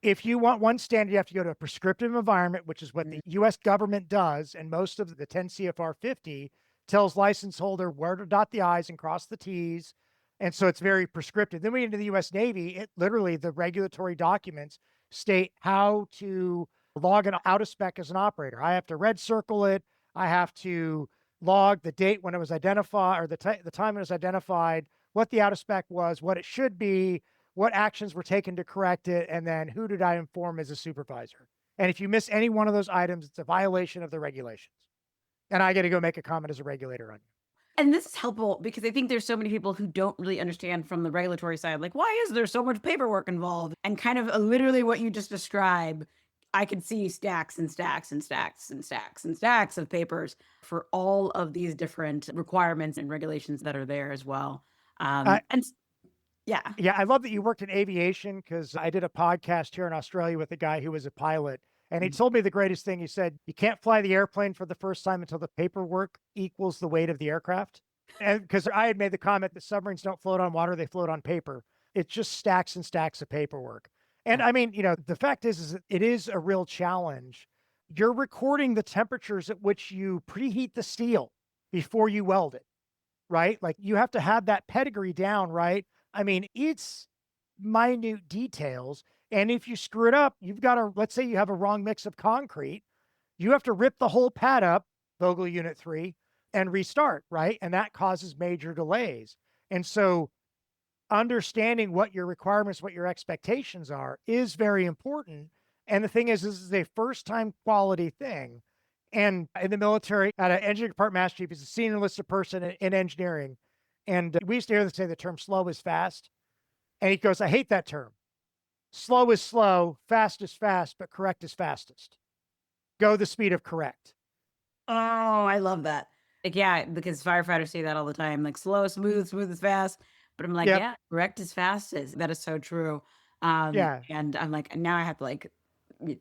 if you want one standard, you have to go to a prescriptive environment, which is what the US government does. And most of the 10 CFR 50 tells license holder where to dot the I's and cross the T's. And so it's very prescriptive. Then we get into the US Navy, it literally, the regulatory documents state how to log an out of spec as an operator. I have to red circle it. I have to log the date when it was identified, or the time it was identified, what the out of spec was, what it should be, what actions were taken to correct it, and then who did I inform as a supervisor. And if you miss any one of those items, it's a violation of the regulations. And I got to go make a comment as a regulator on you. And this is helpful because I think there's so many people who don't really understand from the regulatory side, like, why is there so much paperwork involved? And kind of literally what you just described, I could see stacks and stacks and stacks and stacks and stacks of papers for all of these different requirements and regulations that are there as well. Uh, Yeah. yeah, I love that you worked in aviation, because I did a podcast here in Australia with a guy who was a pilot. And he told me the greatest thing. He said, you can't fly the airplane for the first time until the paperwork equals the weight of the aircraft. And because I had made the comment that submarines don't float on water, they float on paper. It's just stacks and stacks of paperwork. And I mean, the fact is that it is a real challenge. You're recording the temperatures at which you preheat the steel before you weld it, right? Like, you have to have that pedigree down, right? I mean, it's minute details. And if you screw it up, you've got to, let's say you have a wrong mix of concrete, you have to rip the whole pad up, Vogel Unit 3, and restart, right? And that causes major delays. And so understanding what your requirements, what your expectations are, is very important. And the thing is, this is a first-time quality thing. And in the military, at an engineering department master chief, he's a senior enlisted person in engineering. And we used to hear them say the term slow is fast. And he goes, I hate that term. Slow is slow, fast is fast, but correct is fastest. Go the speed of correct. Oh, I love that. Like, yeah, because firefighters say that all the time, like slow, smooth is fast. But I'm like, Yep. yeah, correct is fastest. That is so true. Yeah. And I'm like, now I have to like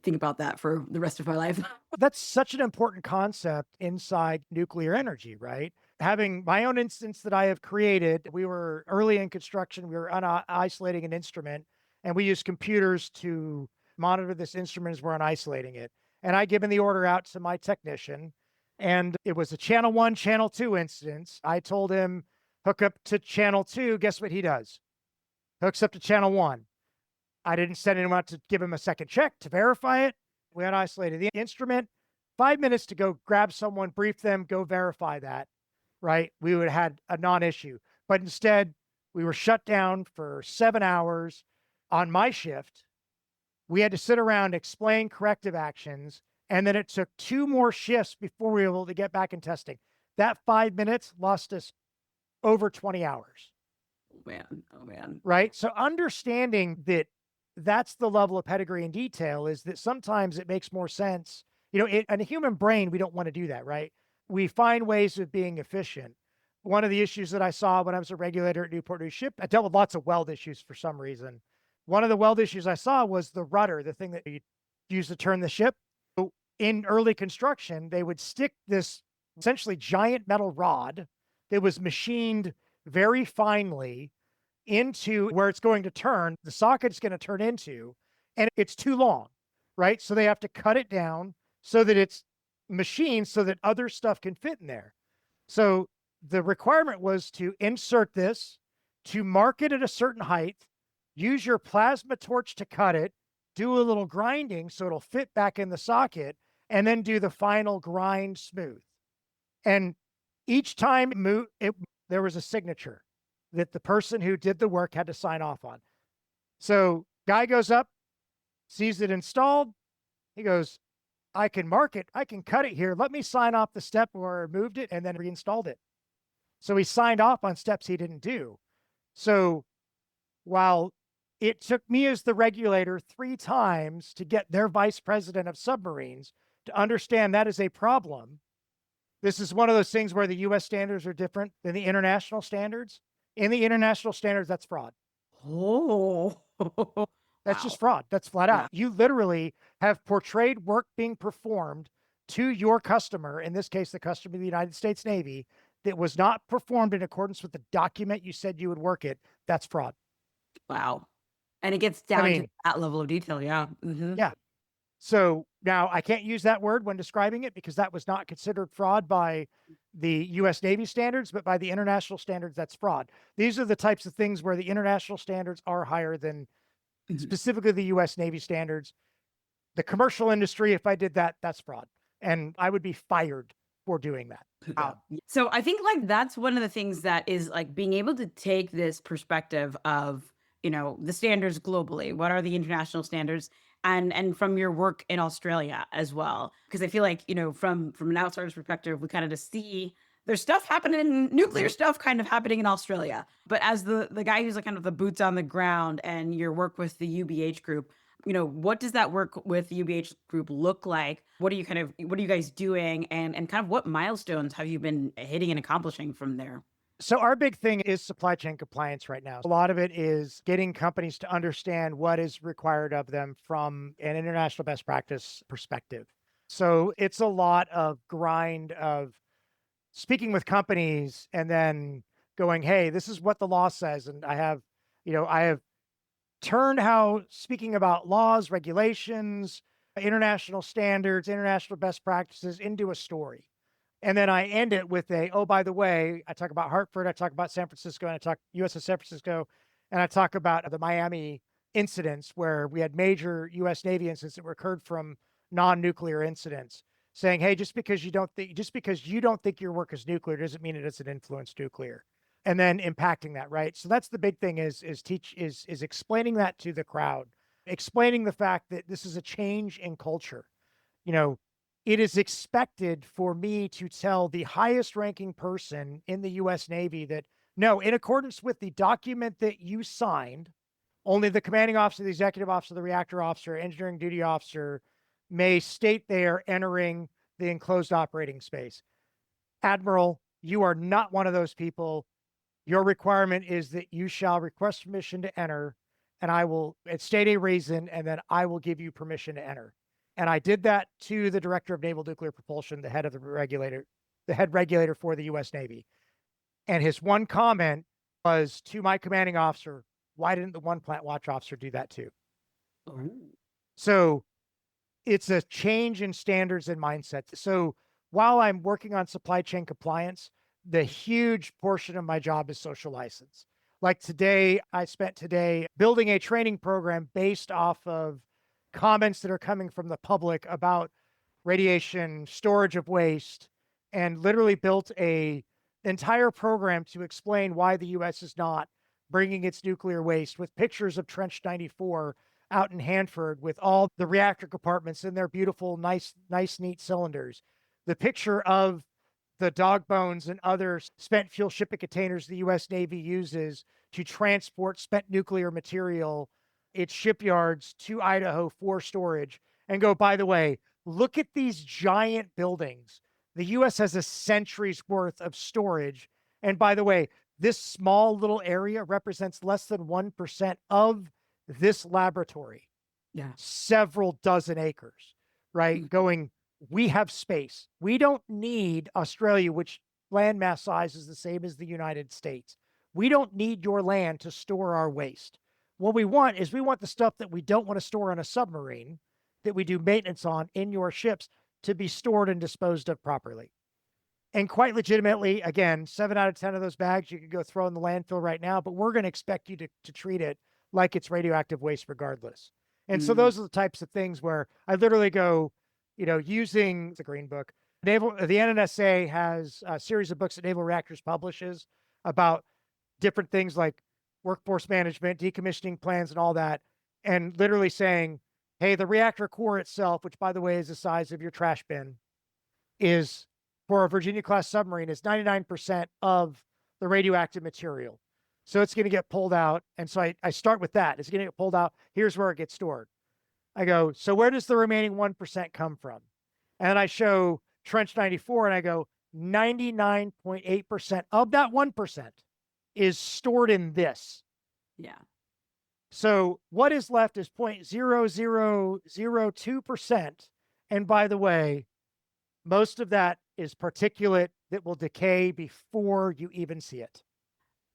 think about that for the rest of my life. That's such an important concept inside nuclear energy, right? Having my own instance that I have created, we were early in construction, we were isolating an instrument, and we used computers to monitor this instrument as we're isolating it. And I given the order out to my technician, and it was a channel 1, channel 2 instance. I told him, hook up to channel 2. Guess what he does? Hooks up to channel 1. I didn't send anyone out to give him a second check to verify it. We had isolated the instrument. 5 minutes to go grab someone, brief them, go verify that, right? We would have had a non-issue. But instead, we were shut down for 7 hours on my shift. We had to sit around, explain corrective actions, and then it took 2 more shifts before we were able to get back in testing. That 5 minutes lost us over 20 hours. Oh man. Right? So understanding that that's the level of pedigree and detail, is that sometimes it makes more sense. In a human brain, we don't want to do that, right? We find ways of being efficient. One of the issues that I saw when I was a regulator at Newport News Ship, I dealt with lots of weld issues for some reason. One of the weld issues I saw was the rudder, the thing that you use to turn the ship. So in early construction, they would stick this essentially giant metal rod that was machined very finely into where it's going to turn, the socket's going to turn into, and it's too long, right? So they have to cut it down so that it's machined so that other stuff can fit in there. So the requirement was to insert this, to mark it at a certain height, use your plasma torch to cut it, do a little grinding so it'll fit back in the socket, and then do the final grind smooth. And each time there was a signature that the person who did the work had to sign off on. So guy goes up, sees it installed. He goes, I can mark it. I can cut it here. Let me sign off the step where I moved it and then reinstalled it. So he signed off on steps he didn't do. So while it took me as the regulator 3 times to get their vice president of submarines to understand that is a problem, this is one of those things where the US standards are different than the international standards. In the international standards, that's fraud. Oh, That's just wow. fraud. That's flat Yeah. out. You literally have portrayed work being performed to your customer, in this case, the customer of the United States Navy, that was not performed in accordance with the document you said you would work it. That's fraud. Wow. And it gets I down to mean, that level of detail. Yeah. yeah. So now I can't use that word when describing it because that was not considered fraud by the US Navy standards, but by the international standards, that's fraud. These are the types of things where the international standards are higher than specifically the US Navy standards. The commercial industry, if I did that, that's fraud. And I would be fired for doing that. Wow. So I think like that's one of the things that is like being able to take this perspective of, the standards globally. What are the international standards? And from your work in Australia as well. Because I feel like, from an outsider's perspective, we kind of just see there's stuff happening, nuclear stuff kind of happening in Australia. But as the guy who's like kind of the boots on the ground and your work with the UBH group, what does that work with the UBH group look like? What are you guys doing? And kind of what milestones have you been hitting and accomplishing from there? So our big thing is supply chain compliance right now. A lot of it is getting companies to understand what is required of them from an international best practice perspective. So it's a lot of grind of speaking with companies and then going, hey, this is what the law says. And I have turned how speaking about laws, regulations, international standards, international best practices into a story. And then I end it with oh, by the way, I talk about Hartford, I talk about San Francisco, and I talk USS San Francisco, and I talk about the Miami incidents where we had major US Navy incidents that occurred from non-nuclear incidents, saying, hey, just because you don't think your work is nuclear doesn't mean it doesn't influence nuclear. And then impacting that, right? So that's the big thing is explaining that to the crowd, explaining the fact that this is a change in culture. It is expected for me to tell the highest ranking person in the US Navy that, no, in accordance with the document that you signed, only the commanding officer, the executive officer, the reactor officer, engineering duty officer may state they are entering the enclosed operating space. Admiral, you are not one of those people. Your requirement is that you shall request permission to enter, and I will state a reason, and then I will give you permission to enter. And I did that to the director of naval nuclear propulsion, the head regulator for the US Navy. And his one comment was to my commanding officer, why didn't the one plant watch officer do that too? Oh. So it's a change in standards and mindset. So while I'm working on supply chain compliance, the huge portion of my job is social license. Like I spent today building a training program based off of comments that are coming from the public about radiation, storage of waste, and literally built an entire program to explain why the US is not bringing its nuclear waste with pictures of Trench 94 out in Hanford with all the reactor compartments in their beautiful, nice, neat cylinders. The picture of the dog bones and other spent fuel shipping containers the US Navy uses to transport spent nuclear material, its shipyards to Idaho for storage, and go, by the way, look at these giant buildings. The US has a century's worth of storage. And by the way, this small little area represents less than 1% of this laboratory. Yeah. Several dozen acres, right? Going, we have space. We don't need Australia, which landmass size is the same as the United States. We don't need your land to store our waste. What we want is we want the stuff that we don't want to store on a submarine that we do maintenance on in your ships to be stored and disposed of properly. And quite legitimately, again, 7 out of 10 of those bags you could go throw in the landfill right now, but we're going to expect you to treat it like it's radioactive waste regardless. And so Mm. those are the types of things where I literally go, using the Green Book. The NNSA has a series of books that Naval Reactors publishes about different things like workforce management, decommissioning plans, and all that, and literally saying, hey, the reactor core itself, which by the way is the size of your trash bin, is for a Virginia class submarine is 99% of the radioactive material. So it's going to get pulled out. And so I start with that. It's going to get pulled out. Here's where it gets stored. I go, so where does the remaining 1% come from? And then I show Trench 94 and I go, 99.8% of that 1% is stored in this. Yeah. So what is left is 0.0002%. And by the way, most of that is particulate that will decay before you even see it.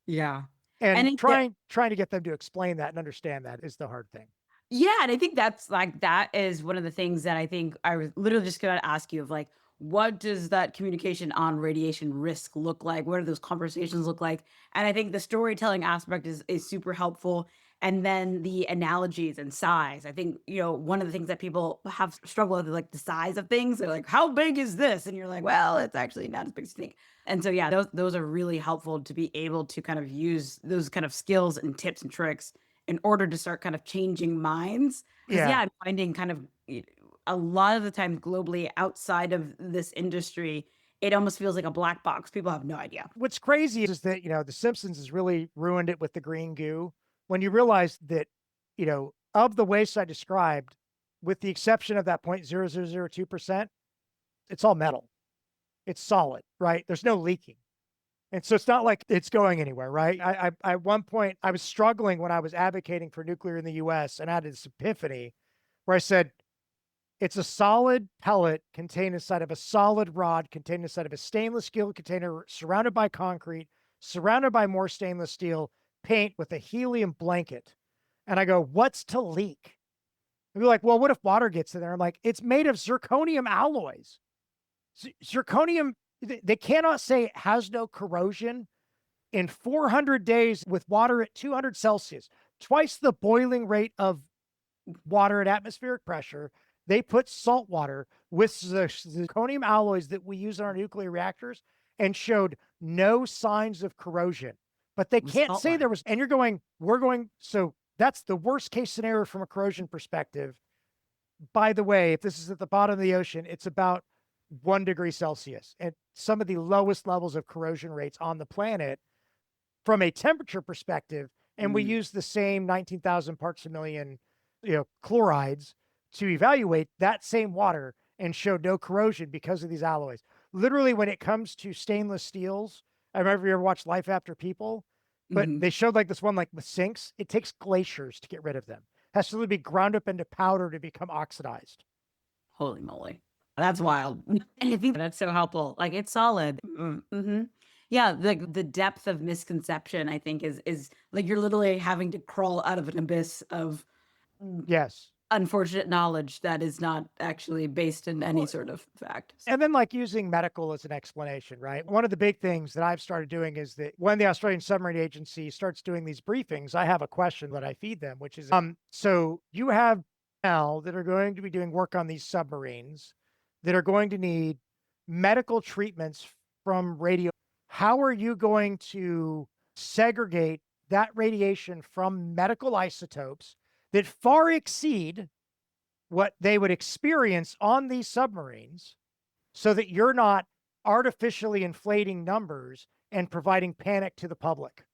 Yeah. And it- trying to get them to explain that and understand that is the hard thing. Yeah, and I think that is one of the things that I think I was literally just gonna ask you of like, what does that communication on radiation risk look like? What do those conversations look like? And I think the storytelling aspect is super helpful. And then the analogies and size. I think, one of the things that people have struggled with is like the size of things. They're like, how big is this? And you're like, well, it's actually not as big as you think. And so yeah, those are really helpful to be able to kind of use those kind of skills and tips and tricks in order to start kind of changing minds. Because Yeah. I'm finding kind of a lot of the times globally outside of this industry, it almost feels like a black box. People have no idea. What's crazy is that, The Simpsons has really ruined it with the green goo. When you realize that, of the waste I described, with the exception of that 0.0002%, it's all metal. It's solid, right? There's no leaking. And so it's not like it's going anywhere, right? I at one point I was struggling when I was advocating for nuclear in the US, and I had this epiphany where I said, it's a solid pellet contained inside of a solid rod contained inside of a stainless steel container surrounded by concrete, surrounded by more stainless steel paint with a helium blanket. And I go, what's to leak? And they're like, well, what if water gets in there? I'm like, it's made of zirconium alloys. Zirconium, they cannot say it has no corrosion. In 400 days with water at 200 Celsius, twice the boiling rate of water at atmospheric pressure, they put salt water with the zirconium alloys that we use in our nuclear reactors and showed no signs of corrosion. But they can't Salt say water. there was, and so that's the worst case scenario from a corrosion perspective. By the way, if this is at the bottom of the ocean, it's about 1 degree Celsius and some of the lowest levels of corrosion rates on the planet from a temperature perspective. And we use the same 19,000 parts per million, chlorides to evaluate that same water and showed no corrosion because of these alloys. Literally, when it comes to stainless steels, I remember you ever watched Life After People, but they showed like this one, like with sinks, it takes glaciers to get rid of them. It has to really be ground up into powder to become oxidized. Holy moly. That's wild. And I think that's so helpful. Like it's solid. Yeah, the depth of misconception, I think, is like you're literally having to crawl out of an abyss of Yes. unfortunate knowledge that is not actually based in any Well, sort of fact. And then like using medical as an explanation, right? One of the big things that I've started doing is that when the Australian Submarine Agency starts doing these briefings, I have a question that I feed them, which is, so you have now that are going to be doing work on these submarines that are going to need medical treatments from radio. How are you going to segregate that radiation from medical isotopes that far exceed what they would experience on these submarines so that you're not artificially inflating numbers and providing panic to the public?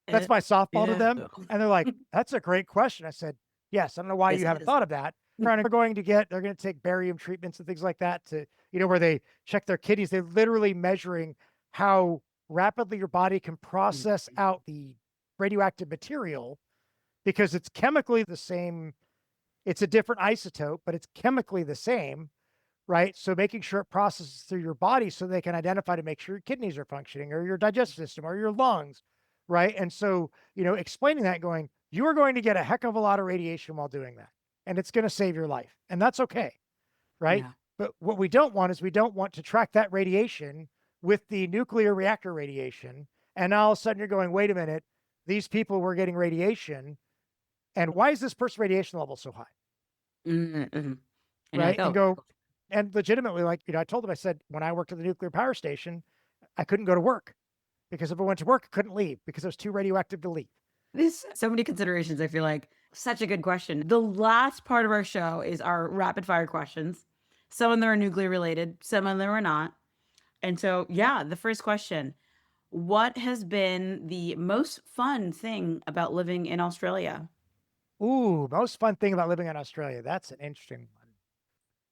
That's my softball to them. And they're like, that's a great question. I said, yes, I don't know why Yes, you it haven't is. thought of that. They're going to take barium treatments and things like that to, where they check their kidneys. They're literally measuring how rapidly your body can process out the radioactive material because it's chemically the same. It's a different isotope, but it's chemically the same. right? So making sure it processes through your body so they can identify to make sure your kidneys are functioning or your digestive system or your lungs, right? And so, explaining that going, you are going to get a heck of a lot of radiation while doing that. And it's going to save your life. And that's okay, right? Yeah. But what we don't want is we don't want to track that radiation with the nuclear reactor radiation. And now all of a sudden you're going, wait a minute, these people were getting radiation. And why is this person radiation level so high? Mm-hmm. And you're like, Right. And oh, go, and legitimately, like, I told him, I said, when I worked at the nuclear power station, I couldn't go to work because if I went to work, I couldn't leave because I was too radioactive to leave. this so many considerations. I feel like such a good question. The last part of our show is our rapid fire questions. Some of them are nuclear related, some of them are not. And so, yeah, the first question: what has been the most fun thing about living in Australia? Ooh, most fun thing about living in Australia. That's an interesting one.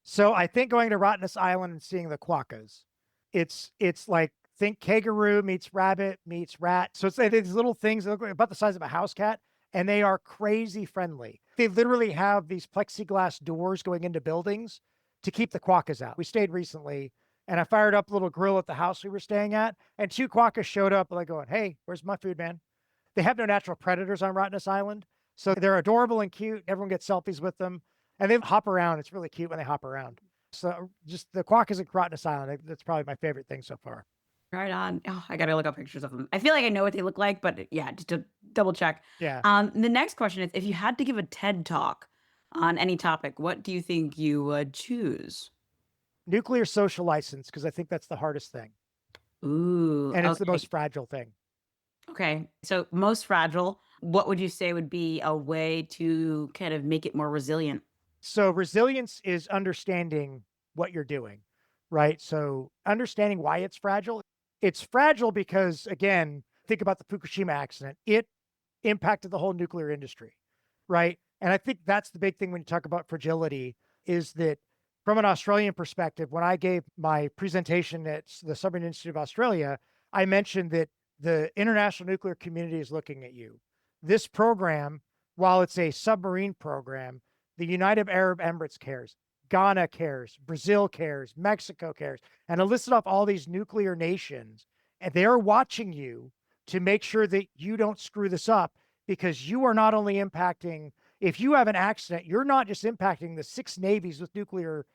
So I think going to Rottnest Island and seeing the quokkas. It's like think kangaroo meets rabbit meets rat. So it's like these little things that look like about the size of a house cat, and they are crazy friendly. They literally have these plexiglass doors going into buildings to keep the quokkas out. We stayed recently, and I fired up a little grill at the house we were staying at, and two quokkas showed up, like going, "Hey, where's my food, man?" They have no natural predators on Rottnest Island, so they're adorable and cute. Everyone gets selfies with them, and they hop around. It's really cute when they hop around. So just the quokkas at Rottnest Island, that's probably my favorite thing so far. Right on. Oh, I gotta look up pictures of them. I feel like I know what they look like, but yeah, just to double check. Yeah. The next question is: if you had to give a TED talk on any topic, what do you think you would choose? Nuclear social license, because I think that's the hardest thing. Ooh, And it's the okay. most fragile thing. Okay. So most fragile, what would you say would be a way to kind of make it more resilient? So resilience is understanding what you're doing, right? So understanding why it's fragile. It's fragile because, again, think about the Fukushima accident. It impacted the whole nuclear industry, right? And I think that's the big thing when you talk about fragility is that from an Australian perspective, when I gave my presentation at the Submarine Institute of Australia, I mentioned that the international nuclear community is looking at you. This program, while it's a submarine program, the United Arab Emirates cares, Ghana cares, Brazil cares, Mexico cares, and I listed off all these nuclear nations, and they're watching you to make sure that you don't screw this up because you are not only impacting, if you have an accident, you're not just impacting the six navies with nuclear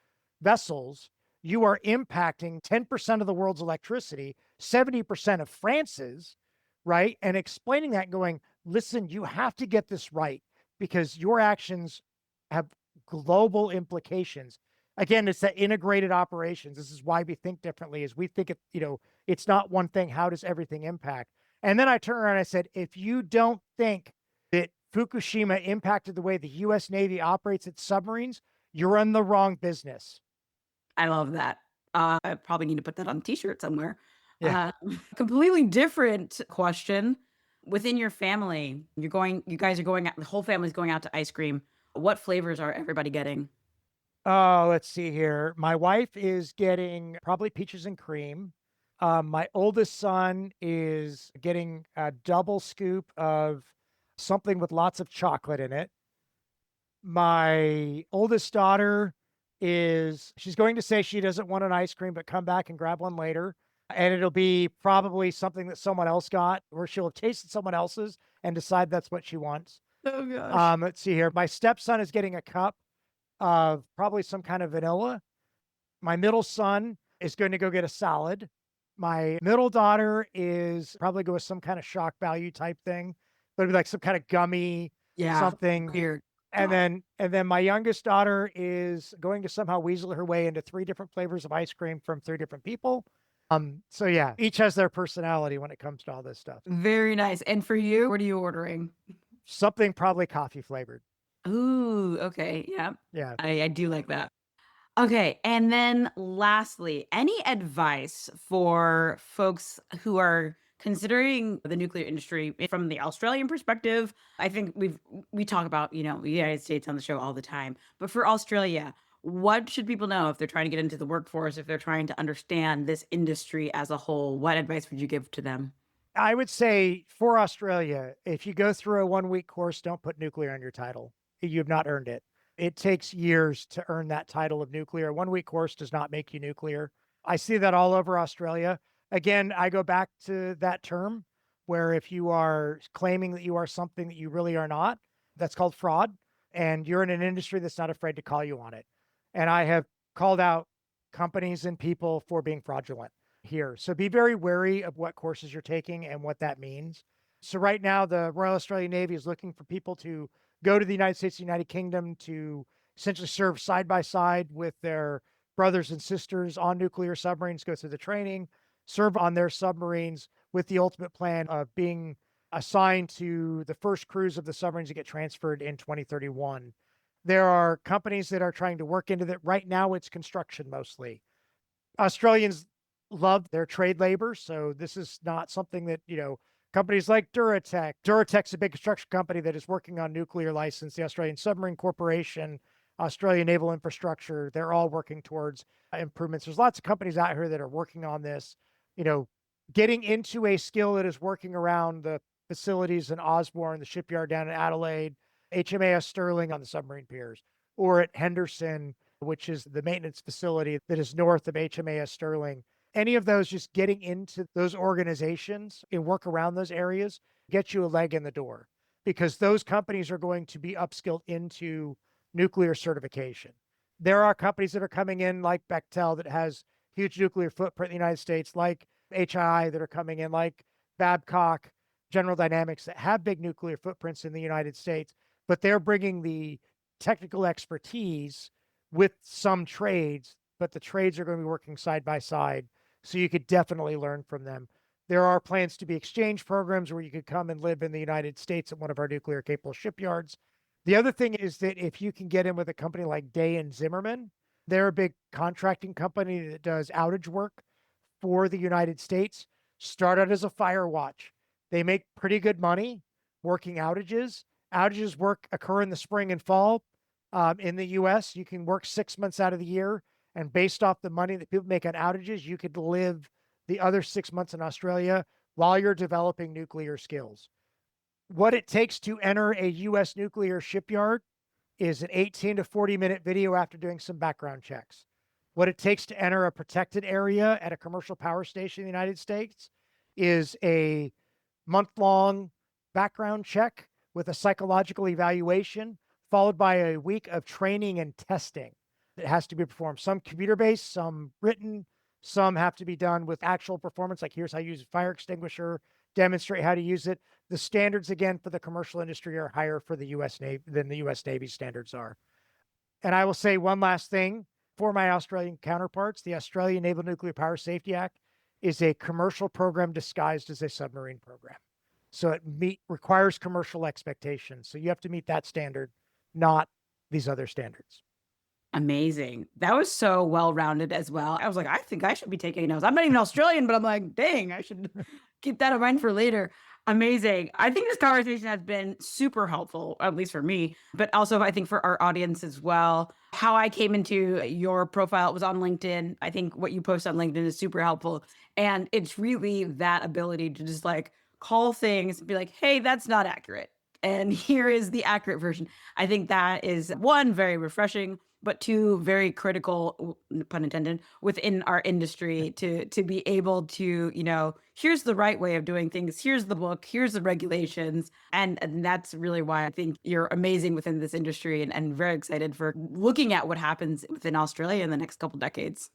vessels, you are impacting 10% of the world's electricity, 70% of France's, right? And explaining that, going, listen, you have to get this right because your actions have global implications. Again, it's that integrated operations. This is why we think differently, is we think it's not one thing. How does everything impact? And then I turned around and I said, if you don't think that Fukushima impacted the way the US Navy operates its submarines, you're in the wrong business. I love that. I probably need to put that on a t-shirt somewhere. Yeah. Completely different question. Within your family, you guys are going out, the whole family's going out to ice cream. What flavors are everybody getting? Oh, let's see here. My wife is getting probably peaches and cream. My oldest son is getting a double scoop of something with lots of chocolate in it. My oldest daughter she's going to say she doesn't want an ice cream, but come back and grab one later. And it'll be probably something that someone else got, where she'll have tasted someone else's and decide that's what she wants. Oh gosh. Let's see here. My stepson is getting a cup of probably some kind of vanilla. My middle son is going to go get a salad. My middle daughter is probably go with some kind of shock value type thing, but it'd be like some kind of gummy Yeah. something. Weird. And then my youngest daughter is going to somehow weasel her way into three different flavors of ice cream from three different people. So yeah, each has their personality when it comes to all this stuff. Very nice. And for you, what are you ordering? Something probably coffee flavored. Ooh, okay. Yeah. Yeah. I do like that. Okay. And then lastly, any advice for folks who are considering the nuclear industry from the Australian perspective? I think we talk about, the United States on the show all the time. But for Australia, what should people know if they're trying to get into the workforce, if they're trying to understand this industry as a whole? What advice would you give to them? I would say for Australia, if you go through a 1 week course, don't put nuclear on your title. You've not earned it. It takes years to earn that title of nuclear. A 1-week course does not make you nuclear. I see that all over Australia. Again, I go back to that term where if you are claiming that you are something that you really are not, that's called fraud. And you're in an industry that's not afraid to call you on it. And I have called out companies and people for being fraudulent here. So be very wary of what courses you're taking and what that means. So right now, the Royal Australian Navy is looking for people to go to the United States, United Kingdom to essentially serve side by side with their brothers and sisters on nuclear submarines, go through the training, serve on their submarines with the ultimate plan of being assigned to the first crews of the submarines that get transferred in 2031. There are companies that are trying to work into that. Right now, it's construction mostly. Australians love their trade labor, so this is not something that, companies like Duratec's a big construction company that is working on nuclear license, the Australian Submarine Corporation, Australian Naval Infrastructure, they're all working towards improvements. There's lots of companies out here that are working on this, getting into a skill that is working around the facilities in Osborne, the shipyard down in Adelaide, HMAS Sterling on the submarine piers, or at Henderson, which is the maintenance facility that is north of HMAS Sterling. Any of those, just getting into those organizations and work around those areas, get you a leg in the door because those companies are going to be upskilled into nuclear certification. There are companies that are coming in like Bechtel that has huge nuclear footprint in the United States, like HII that are coming in, like Babcock, General Dynamics that have big nuclear footprints in the United States, but they're bringing the technical expertise with some trades, but the trades are going to be working side by side. So you could definitely learn from them. There are plans to be exchange programs where you could come and live in the United States at one of our nuclear capable shipyards. The other thing is that if you can get in with a company like Day and Zimmerman, they're a big contracting company that does outage work for the United States. Start out as a fire watch. They make pretty good money working outages. Outages occur in the spring and fall. In the US, you can work 6 months out of the year. And based off the money that people make on outages, you could live the other 6 months in Australia while you're developing nuclear skills. What it takes to enter a US nuclear shipyard is an 18 to 40-minute video after doing some background checks. What it takes to enter a protected area at a commercial power station in the United States is a month-long background check with a psychological evaluation, followed by a week of training and testing that has to be performed. Some computer-based, some written, some have to be done with actual performance, like here's how you use a fire extinguisher, demonstrate how to use it. The standards, again, for the commercial industry are higher for the U.S. Navy than the U.S. Navy standards are. And I will say one last thing for my Australian counterparts. The Australian Naval Nuclear Power Safety Act is a commercial program disguised as a submarine program. So it requires commercial expectations. So you have to meet that standard, not these other standards. Amazing. That was so well-rounded as well. I was like, I think I should be taking notes. I'm not even Australian, but I'm like, dang, I should keep that in mind for later. Amazing. I think this conversation has been super helpful, at least for me, but also I think for our audience as well. How I came into your profile was on LinkedIn. I think what you post on LinkedIn is super helpful. And it's really that ability to just like call things and be like, hey, that's not accurate. And here is the accurate version. I think that is one, very refreshing, but two, very critical, pun intended, within our industry to be able to, here's the right way of doing things. Here's the book. Here's the regulations. And that's really why I think you're amazing within this industry and very excited for looking at what happens within Australia in the next couple decades.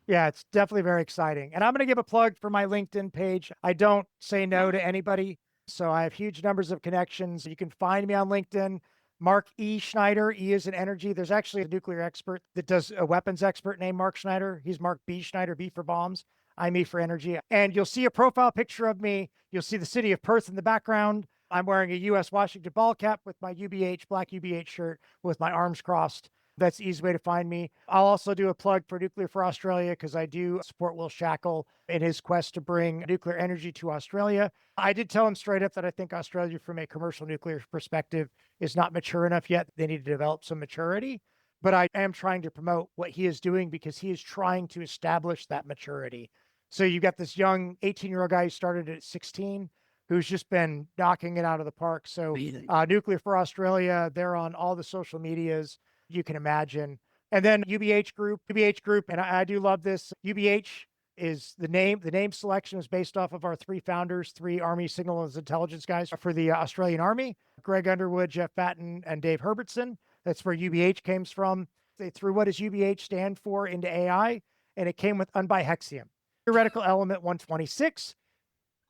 Yeah, it's definitely very exciting. And I'm going to give a plug for my LinkedIn page. I don't say no to anybody. So I have huge numbers of connections. You can find me on LinkedIn. Mark E. Schneider. E is in energy. There's actually a nuclear expert that does a weapons expert named Mark Schneider. He's Mark B. Schneider, B for bombs. I'm E for energy. And you'll see a profile picture of me. You'll see the city of Perth in the background. I'm wearing a U.S. Washington ball cap with my UBH, black UBH shirt with my arms crossed. That's the easy way to find me. I'll also do a plug for Nuclear for Australia because I do support Will Shackle in his quest to bring nuclear energy to Australia. I did tell him straight up that I think Australia, from a commercial nuclear perspective, is not mature enough yet. They need to develop some maturity. But I am trying to promote what he is doing because he is trying to establish that maturity. So you've got this young 18-year-old guy who started at 16, who's just been knocking it out of the park. So Amazing. Nuclear for Australia, they're on all the social medias you can imagine. And then UBH Group, and I do love this. UBH is the name. The name selection was based off of our three founders, three Army signals intelligence guys for the Australian Army: Greg Underwood, Jeff Patton, and Dave Herbertson. That's where UBH came from. They threw what does UBH stand for into AI, and it came with unbihexium, theoretical element 126.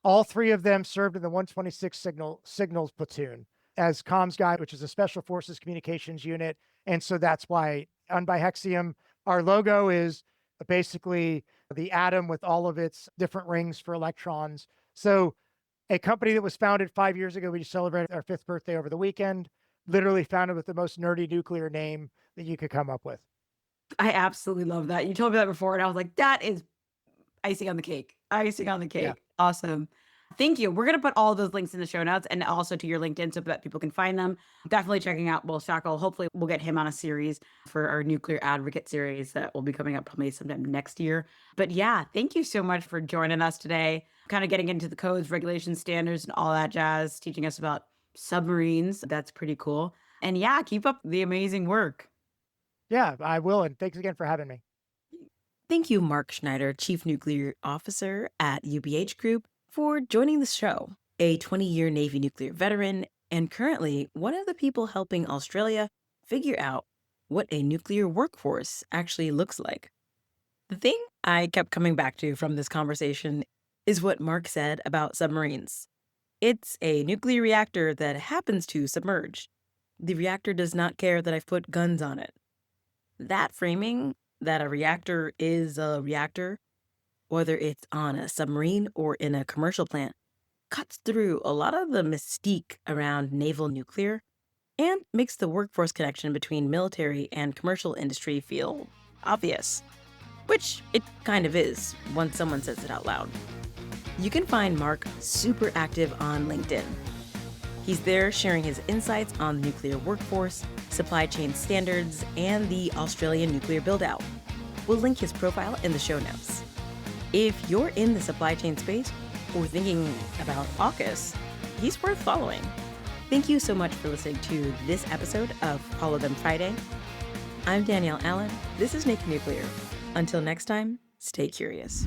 All three of them served in the 126 signals platoon as comms guy, which is a special forces communications unit. And so that's why unbihexium, our logo is basically the atom with all of its different rings for electrons. So a company that was founded 5 years ago, we just celebrated our 5th birthday over the weekend, literally founded with the most nerdy nuclear name that you could come up with. I absolutely love that. You told me that before, and I was like, that is icing on the cake. Icing on the cake. Yeah. Awesome. Thank you. We're going to put all those links in the show notes and also to your LinkedIn so that people can find them. Definitely checking out Will Shackle. Hopefully, we'll get him on a series for our nuclear advocate series that will be coming up probably sometime next year. But yeah, thank you so much for joining us today. Kind of getting into the codes, regulations, standards, and all that jazz, teaching us about submarines. That's pretty cool. And yeah, keep up the amazing work. Yeah, I will. And thanks again for having me. Thank you, Mark Schneider, Chief Nuclear Officer at UBH Group, for joining the show. A 20-year Navy nuclear veteran and currently one of the people helping Australia figure out what a nuclear workforce actually looks like. The thing I kept coming back to from this conversation is what Mark said about submarines. It's a nuclear reactor that happens to submerge. The reactor does not care that I've put guns on it. That framing, that a reactor is a reactor, whether it's on a submarine or in a commercial plant, cuts through a lot of the mystique around naval nuclear and makes the workforce connection between military and commercial industry feel obvious, which it kind of is once someone says it out loud. You can find Mark super active on LinkedIn. He's there sharing his insights on the nuclear workforce, supply chain standards, and the Australian nuclear build-out. We'll link his profile in the show notes. If you're in the supply chain space or thinking about AUKUS, he's worth following. Thank you so much for listening to this episode of Follow Them Friday. I'm Danielle Allen. This is Naked Nuclear. Until next time, stay curious.